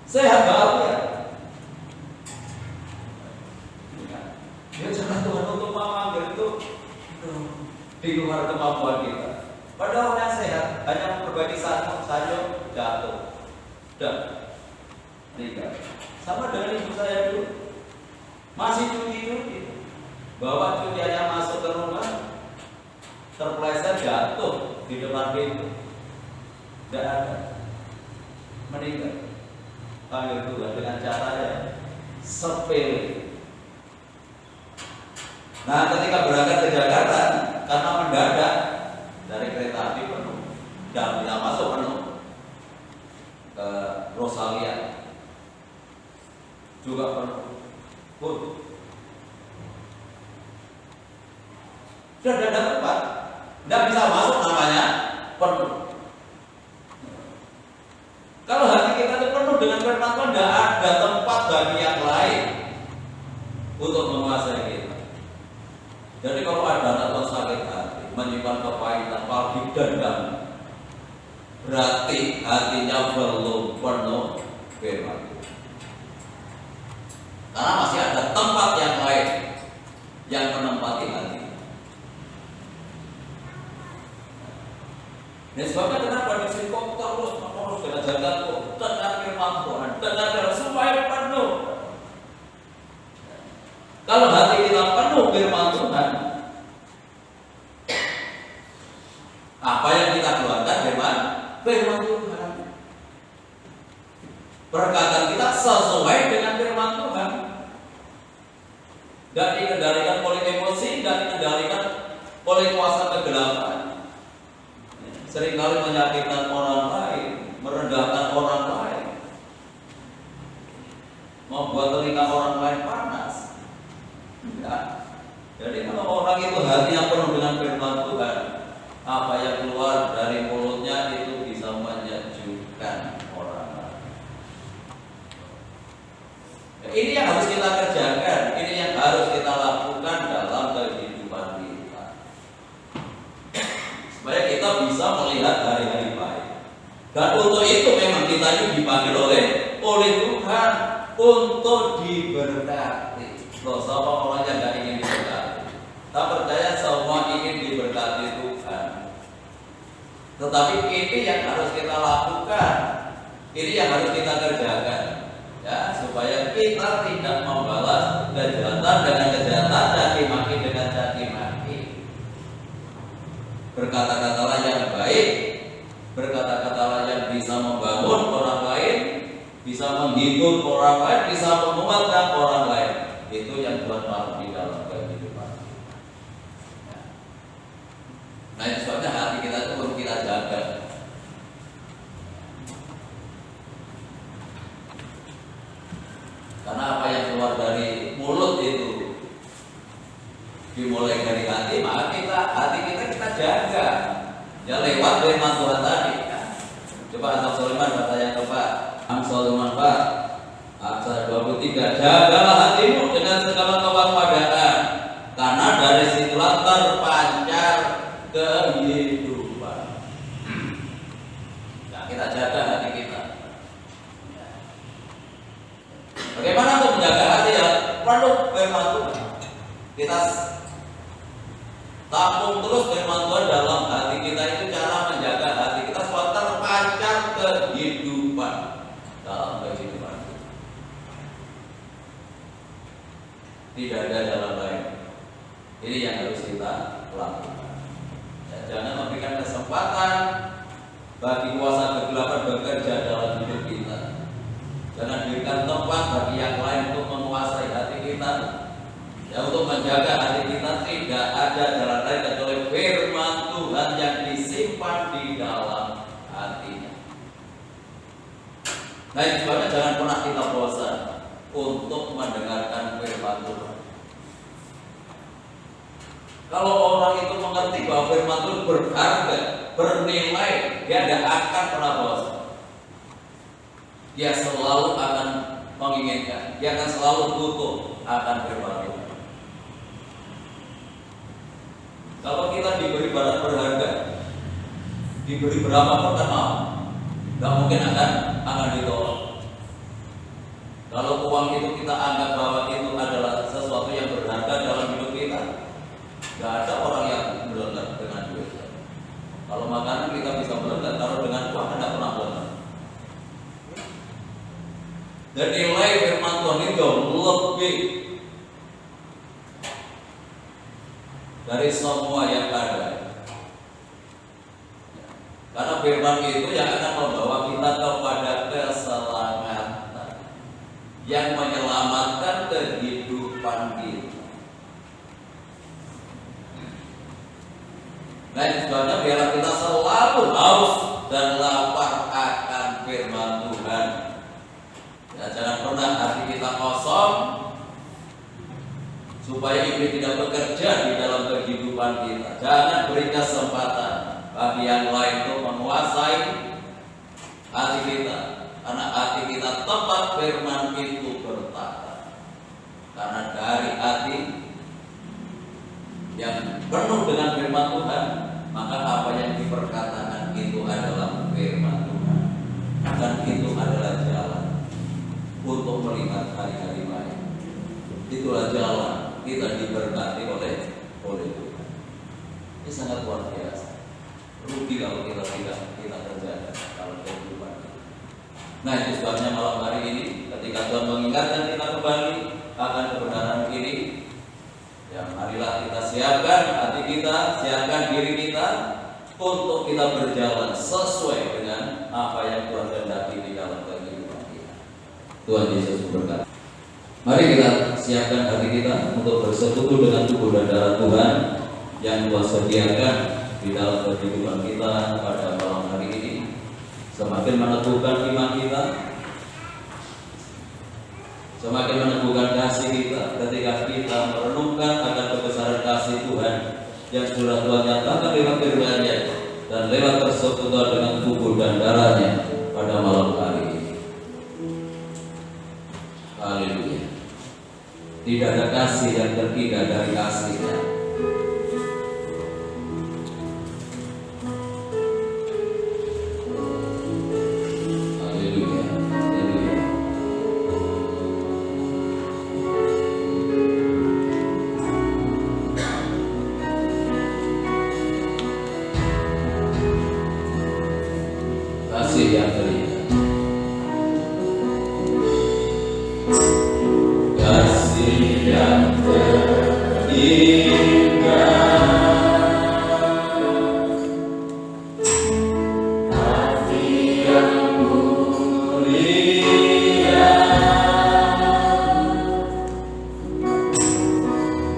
sehat bahagia. Ya jangan Tuhan untuk memanggil itu di luar kemampuan kita. Padahal orang yang sehat hanya memperbaiki sayur jatuh, dan meninggal. Sama dengan ibu saya dulu, masih cuci-cuci, bawa cuciannya masuk ke rumah, terpleset jatuh di depan pintu, tidak ada, meninggal. Panggil Tuhan dengan cara yang sepele. Nah, ketika berangkat ke Jakarta, karena mendadak dari kereta api penuh, dan bisa masuk penuh ke Rosalia juga penuh. Pun sudah ada tempat, tidak bisa masuk, namanya penuh. Kalau hati kita itu penuh dengan firman Tuhan, tidak ada tempat bagi yang lain untuk menguasai kita. Jadi kalau ada anak sakit hati, menyimpan kepahitan, apalagi dendam, berarti hatinya belum penuh firman Tuhan. Karena masih ada tempat yang lain yang menempati hati. Dan sebabnya kenapa disini kok terus dengan dengar firman Tuhan, dengar supaya penuh. Kalau hati kita penuh firman Tuhan, nggak dikendalikan oleh emosi, nggak dikendalikan oleh kuasa kegelapan. Seringkali menyakitkan orang lain, merendahkan orang lain, membuat telinga orang lain panas. Ya. Jadi kalau orang itu hatinya penuh dengan firman Tuhan, apa yang keluar dari mulutnya itu bisa menyejukkan orang lain. Ini yang harus kita kerjakan, ini yang harus kita lakukan dalam kehidupan kita, supaya kita bisa melihat hari-hari baik. Dan untuk itu memang kita ini dipanggil oleh Tuhan untuk diberkati. Loh, siapa orang yang nggak ingin diberkati? Tak percaya semua ingin diberkati Tuhan. Tetapi ini yang harus kita lakukan, ini yang harus kita kerjakan, ya, supaya kita tidak membalas kejahatan dengan kejahatan, caci maki dengan caci maki. Berkata-katalah yang baik, berkata-katalah yang bisa membangun orang lain, bisa menghibur orang lain, bisa menguatkan orang lain. Itu yang Tuhan mau di dalam kehidupan. Nah, itu sebabnya hati kita itu perlu kita jaga. Karena apa yang keluar dari mulut itu dimulai dari hati, maka hati kita jaga. Ya lewat firman Tuhan tadi. Coba Amsal Sulaiman kata yang keempat. Amsal Sulaiman 4 ayat 23. Jagalah hatimu dengan segala kewaspadaan, karena dari situlah terpancar kehidupan. Nah, kita jaga hati kita. Bagaimana untuk menjaga hati ya? Perlu firman Tuhan. Kita tampung terus firman Tuhan dalam hati kita, itu cara menjaga hati kita supaya terpancar kehidupan dalam kehidupan. Tidak ada jalan lain. Ini yang harus kita lakukan. Ya, jangan memberikan kesempatan bagi kuasa kegelapan bekerja dalam hidup kita. Jangan berikan tempat bagi yang lain untuk menguasai hati kita. Ya, untuk menjaga hati kita tidak ada jalan lain kecuali firman Tuhan yang disimpan di dalam hatinya. Nah, itu sebabnya jangan pernah kita bosan untuk mendengarkan firman Tuhan. Kalau orang itu mengerti bahwa firman Tuhan berharga, bernilai, dia tidak akan pernah bosan. Dia selalu akan menginginkan, dia akan selalu butuh akan firman Tuhan. Kalau kita diberi barang berharga, diberi berapapun kan mau, nggak mungkin akan ditolak. Kalau uang itu kita anggap bahwa itu adalah sesuatu yang berharga dalam hidup kita, nggak ada orang yang melengkap dengan duit. Kalau makanan kita bisa melengkap, kalau dengan uang tidak pernah melengkap. Dan nilai firman Tuhan itu lebih dari semua yang ada. Karena firman itu yang akan membawa kita kepada keselamatan, yang menyelamatkan kehidupan kita. Nah, sebabnya biarlah kita selalu haus dan lapar akan firman Tuhan. Ya, jangan pernah hati kita kosong, supaya iblis tidak bekerja di dalam kehidupan kita. Jangan beri kesempatan bagi yang lain untuk menguasai hati kita, karena hati kita tempat firman itu bertata. Karena dari hati yang penuh dengan firman Tuhan, maka apa yang diperkatakan itu adalah firman Tuhan, dan itu adalah jalan untuk melihat hari-hari baik. Itulah jalan kita diberkati oleh Tuhan. Ini sangat luar biasa. Rugi kalau kita tidak kerjakan kalau kehidupan kita. Nah, itu sebabnya malam hari ini ketika Tuhan mengingatkan kita kembali akan kebenaran ini, ya marilah kita siapkan hati kita, siapkan diri kita untuk kita berjalan sesuai dengan apa yang Tuhan kehendaki di dalam kehidupan kita. Tuhan Yesus memberkati. Mari kita siapkan hati kita untuk bersekutu dengan tubuh dan darah Tuhan yang Tuhan sediakan di dalam kehidupan kita pada malam hari ini. Semakin meneguhkan iman kita, semakin meneguhkan kasih kita ketika kita merenungkan akan kebesaran kasih Tuhan yang sudah Tuhan nyatakan lewat firman-Nya dan lewat persekutuan dengan tubuh dan darahnya pada malam hari ini. Haleluya. Tidak ada kasih yang terhindar dari kasih-Nya. Haleluya. Haleluya. Kasih yang terindah. Kasih yang terindah. Kasih yang mulia.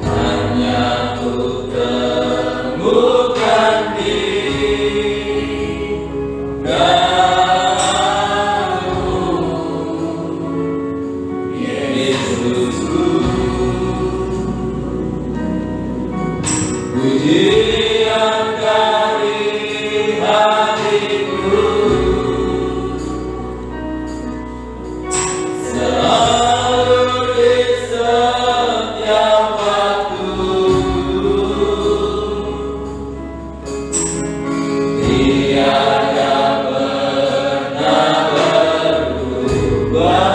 Hanya ku temukan di pujian dari hatiku selalu di setiap waktu. Tiada pernah berubah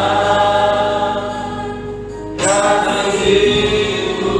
kasih-Mu.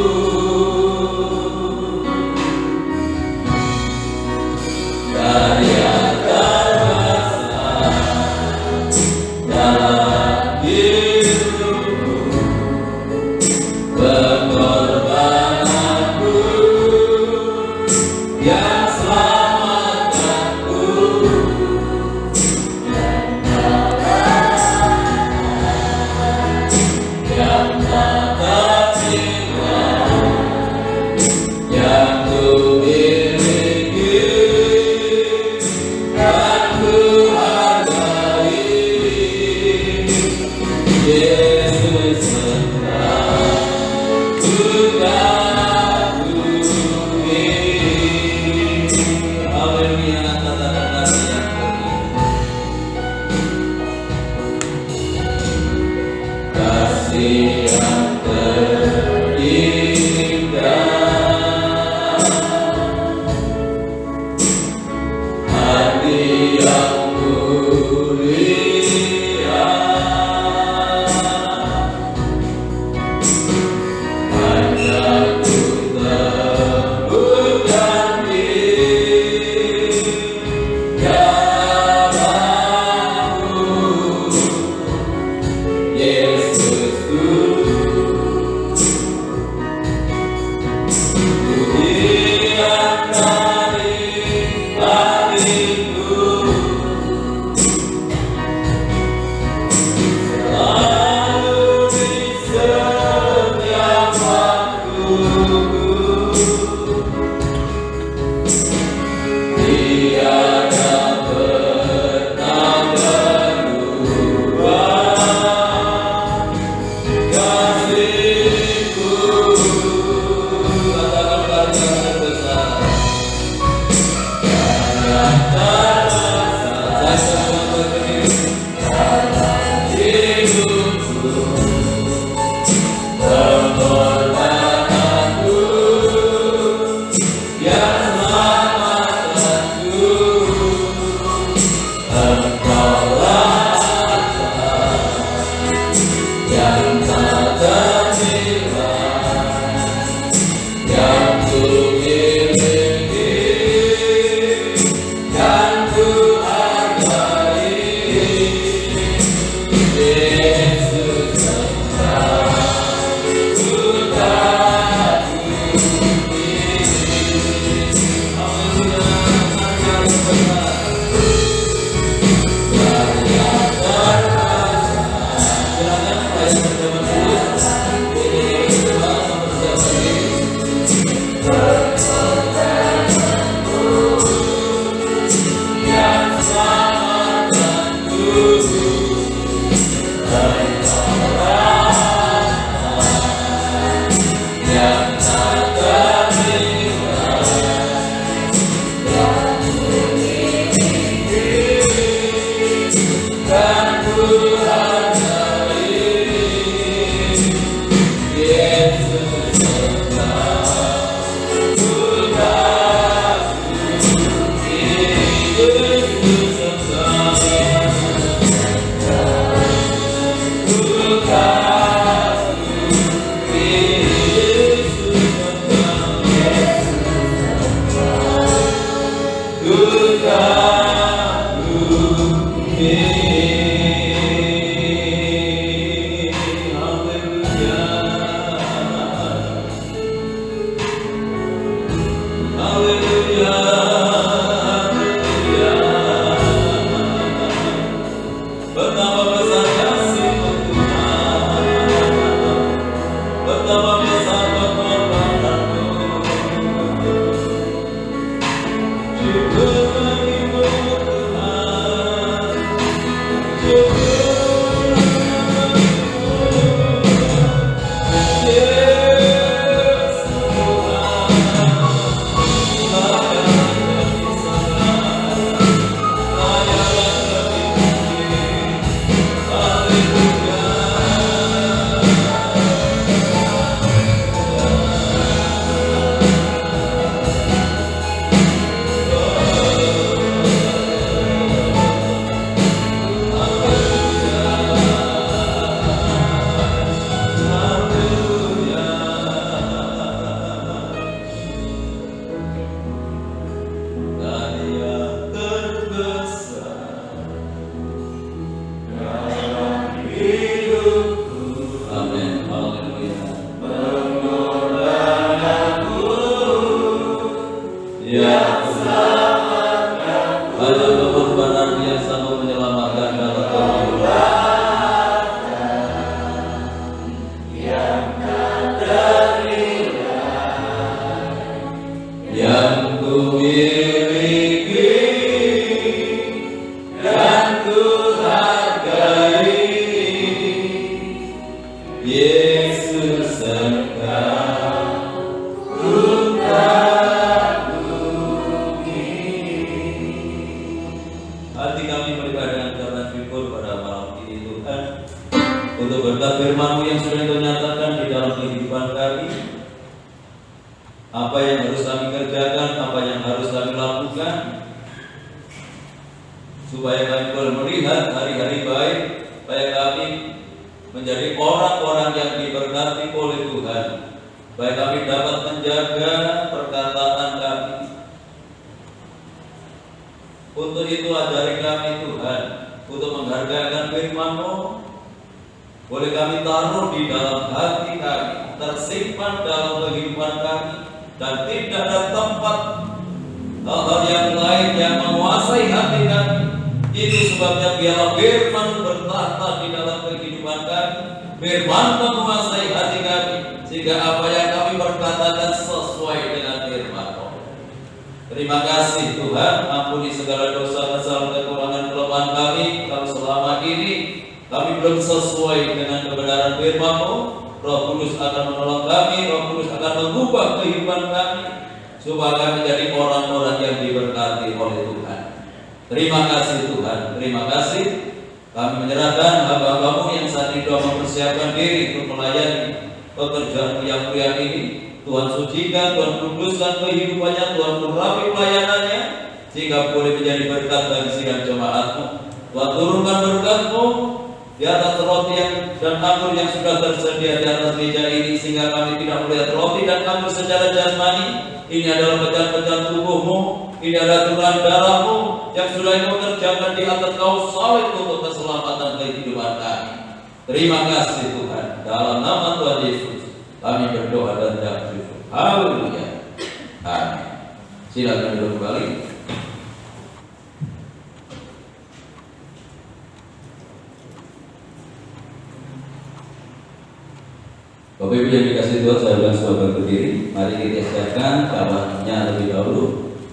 Bapak Ibu yang dikasih Tuhan, saya ulang sebagai berdiri. Mari kita siapkan cawannya lebih dahulu.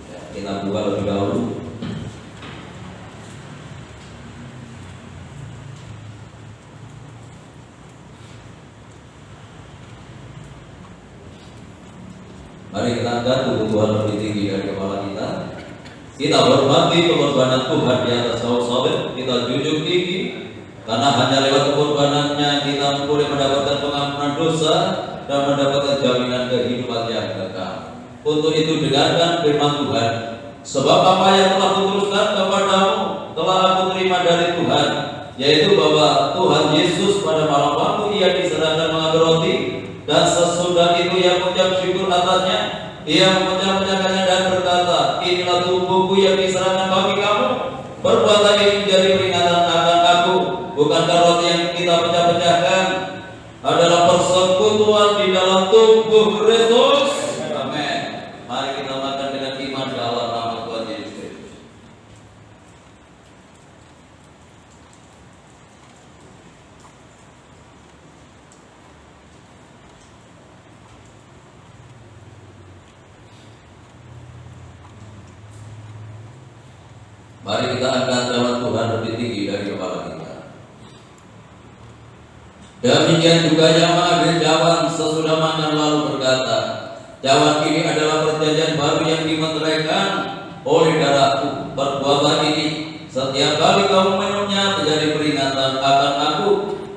Ya, kita buka lebih dahulu. Mari kita angkat tubuh Tuhan lebih tinggi dari kepala kita. Kita hormati pengorbanan Tuhan di atas kaum salib. Kita junjung tinggi karena hanya lewat pengorbanannya kita boleh mendapatkan pengampunan dosa dan mendapatkan jaminan kehidupan yang kekal. Untuk itu dengarkan firman Tuhan. Sebab apa yang telah kuteruskan kepadamu telah aku terima dari Tuhan, yaitu bahwa Tuhan Yesus pada malam waktu ia diserahkan mengambil roti, dan sesudah itu ia mengucap syukur atasnya. Ia memecah-mecahkannya dan berkata, inilah tubuhku yang diserahkan bagi kamu. Perbuatan ini menjadi peringatan akan aku. Bukankah roti yang kita pecah-pecahkan adalah persekutuan di dalam tubuh Kristus? Amin. Mari kita makan dengan iman dalam nama Tuhan Yesus Kristus. Mari kita angkat cawan Tuhan lebih tinggi dari kepala kita. Demikian juga yang mengambil cawan sesudah makan lalu berkata, cawan ini adalah perjanjian baru yang dimeteraikan oleh darahku. Perbuatan ini setiap kali kamu minumnya menjadi peringatan akan aku.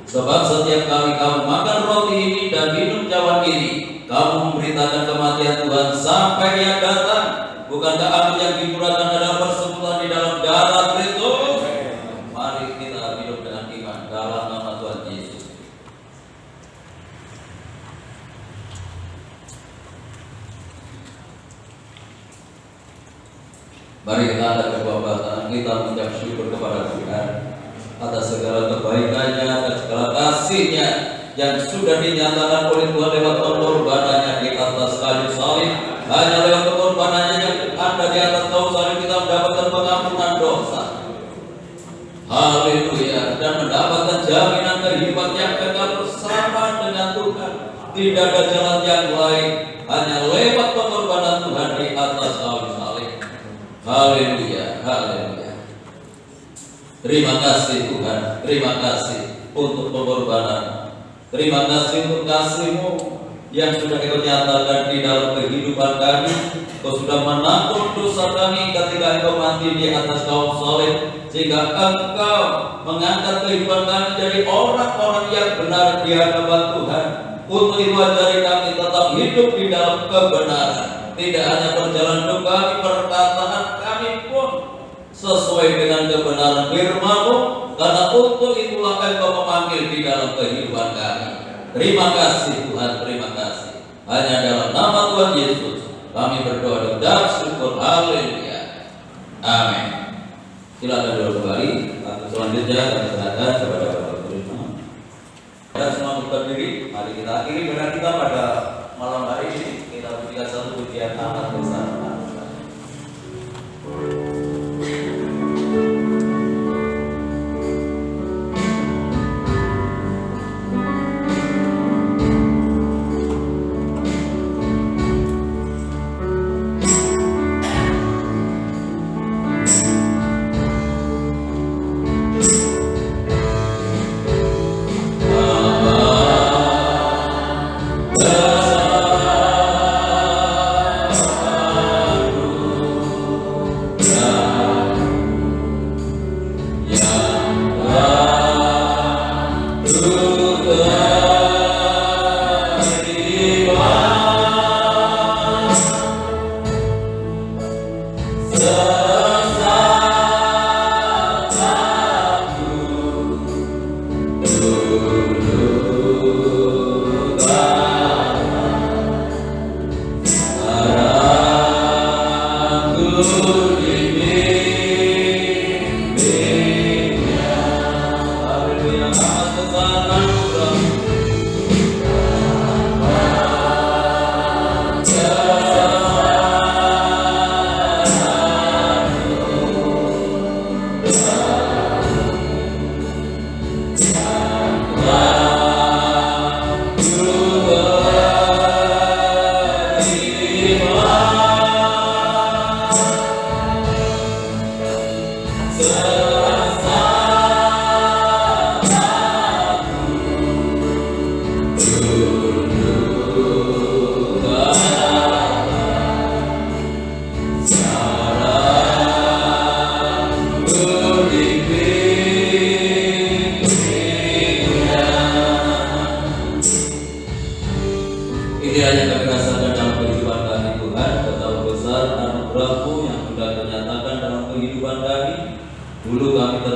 Sebab setiap kali kamu makan roti ini dan minum cawan ini, kamu memberitakan kematian Tuhan sampai Dia datang. Bukankah aku yang dicurahkan adalah persekutuan di dalam darah Kristus? Mari kita hidup dengan iman dalam nama Tuhan Yesus. Mari kita angkat kedua belah tangan kita mengucap syukur kepada Tuhan atas segala kebaikannya, atas segala kasih-Nya yang sudah dinyatakan oleh Tuhan lewat pengorbanannya di atas kayu salib. Hanya lewat pengorbanannya yang ada di atas kayu salib kita mendapatkan pengampunan dosa. Haleluya. Dan mendapatkan jaminan kehidupan yang kekal bersama dengan Tuhan. Tidak ada jalan yang lain, hanya lewat pengorbanan Tuhan di atas kayu salib. Haleluya. Haleluya. Terima kasih Tuhan. Terima kasih untuk pengorbanan. Terima kasih untuk kasih-Mu yang sudah Engkau nyatakan di dalam kehidupan kami. Kau sudah menanggung dosa kami ketika Engkau mati di atas kayu salib, sehingga Engkau mengangkat kehidupan kami dari orang-orang yang benar di hadapan Tuhan. Untuk itu ajari kami tetap hidup di dalam kebenaran. Tidak hanya perjalanan hidup kami, perkataan kami pun sesuai dengan kebenaran firman-Mu, karena untuk itulah Engkau memanggil di dalam kehidupan kami. Terima kasih Tuhan, terima kasih. Hanya dalam nama Tuhan Yesus kami berdoa dan syukur. Haleluya. Amin. Silakan dulu kembali. Selanjutnya kami serahkan kepada Bapak Guru. Dan semua berdiri. Mari kita akhiri dengan kita pada malam hari ini. Kita berikan satu pujian amat besar. Ah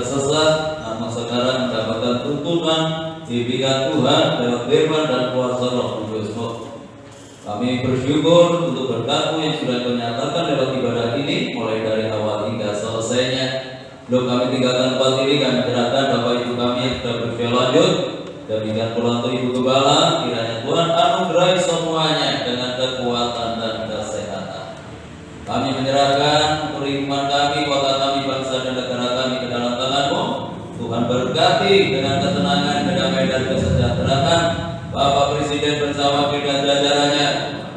tersesat, namun sekarang mendapatkan tuntunan bimbingan Tuhan lewat firman dan kuasa Roh Kudus. Kami bersyukur untuk berkat-Mu yang sudah Kau nyatakan lewat ibadah ini, mulai dari awal hingga selesainya. Belum kami tinggalkan tempat ini, kami menyerahkan Bapak Ibu kami yang sudah berusia lanjut, demikian pula untuk Ibu Gembala, kiranya Tuhan anugerahi semuanya dengan kekuatan dan kesehatan. Kami menyerahkan lingkungan kami, kota kami, bangsa dan negara kami ke dalam tangan-Mu. Tuhan berkati dengan ketenangan, kedamaian dan kesejahteraan Bapak Presiden bersama wakil dan jajarannya,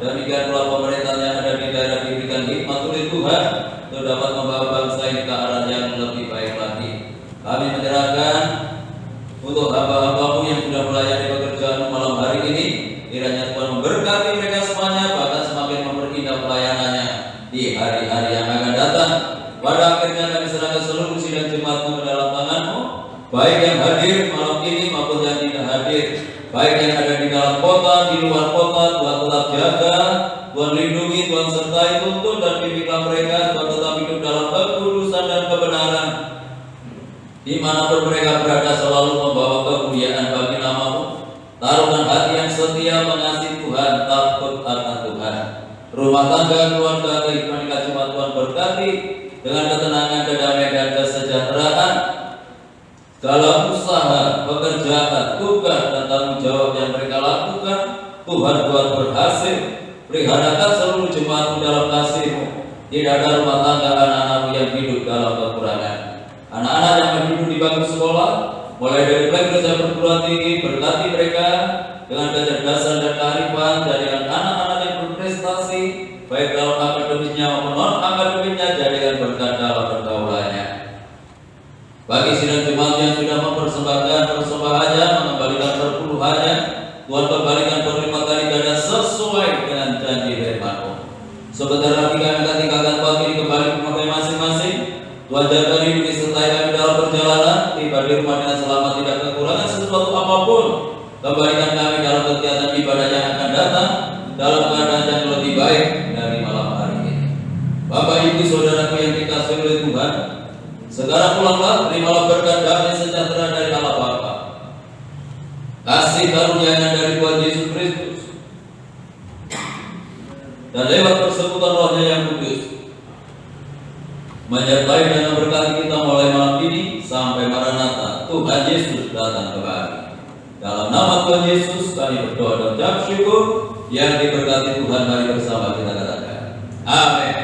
demikian pula pemerintahan yang ada di daerah diberikan hikmat oleh Tuhan untuk dapat membawa bangsa ini ke arah yang lebih baik lagi. Kami menyerahkan untuk hamba-hamba-Mu yang sudah melayani pekerjaan malam hari ini, kiranya Tuhan memberkati mereka semuanya, bahkan semakin memperindah pelayanannya di hari-hari yang akan datang. Pada akhirnya kami serahkan seluruh sidang jemaat-Mu ke dalam tangan-Mu, baik yang hadir malam ini maupun yang tidak hadir, baik yang ada di dalam kota, di luar kota. Tuhan tetap jaga, Tuhan lindungi, Tuhan sertai, tuntun dan pimpinlah mereka. Tuhan tetap hidup dalam kekudusan dan kebenaran, dimanapun mereka berada, selalu membawa kemuliaan bagi nama-Mu. Taruhkan hati yang setia, mengasihi Tuhan, takut akan Tuhan. Rumah tangga, keluarga, kehidupan jemaat Tuhan berkati dengan ketenangan, kedamaian dan kesejahteraan. Dalam usaha, pekerjaan, tugas dan tanggung jawab yang mereka lakukan, Tuhan buat berhasil. Peliharakan seluruh jemaat-Mu dalam kasih-Mu. Tidak ada rumah tangga anak-anak-Mu yang hidup dalam kekurangan. Anak-anak yang hidup di bangku sekolah, mulai dari belajar perguruan tinggi, berkati mereka dengan kecerdasan dan kearifan, jadikan anak-anak yang berprestasi, baik dalam akademisnya maupun non-akademisnya, jadikan berkat dalam pergaulannya. Bagi sidang jemaat yang sudah mempersembahkan persembahannya, mengembalikan perpuluhannya, Tuhan kembalikan berlipat kali ganda sesuai dengan janji firman-Mu. Sebentar lagi kami akan tinggalkan tempat ini kembali ke rumah masing-masing. Tuhan jaga lindungi sertai kami dalam perjalanan, tiba di rumah dengan selamat, tidak kekurangan sesuatu apapun. Kembalikan kami dalam kegiatan ibadah yang akan datang dalam keadaan yang lebih baik dari malam hari ini. Bapak Ibu saudaraku yang dikasihi oleh Tuhan, sekarang pulanglah, terimalah berkat damai sejahtera dari Allah Bapa, kasih karunia dari Tuhan Yesus Kristus, dan lewat persekutuan Roh-Nya yang kudus, menyertai dan memberkati kita mulai malam ini sampai Maranatha Tuhan Yesus datang kembali. Dalam nama Tuhan Yesus kami berdoa dan ucap syukur. Yang diberkati Tuhan, mari bersama kita katakan amin.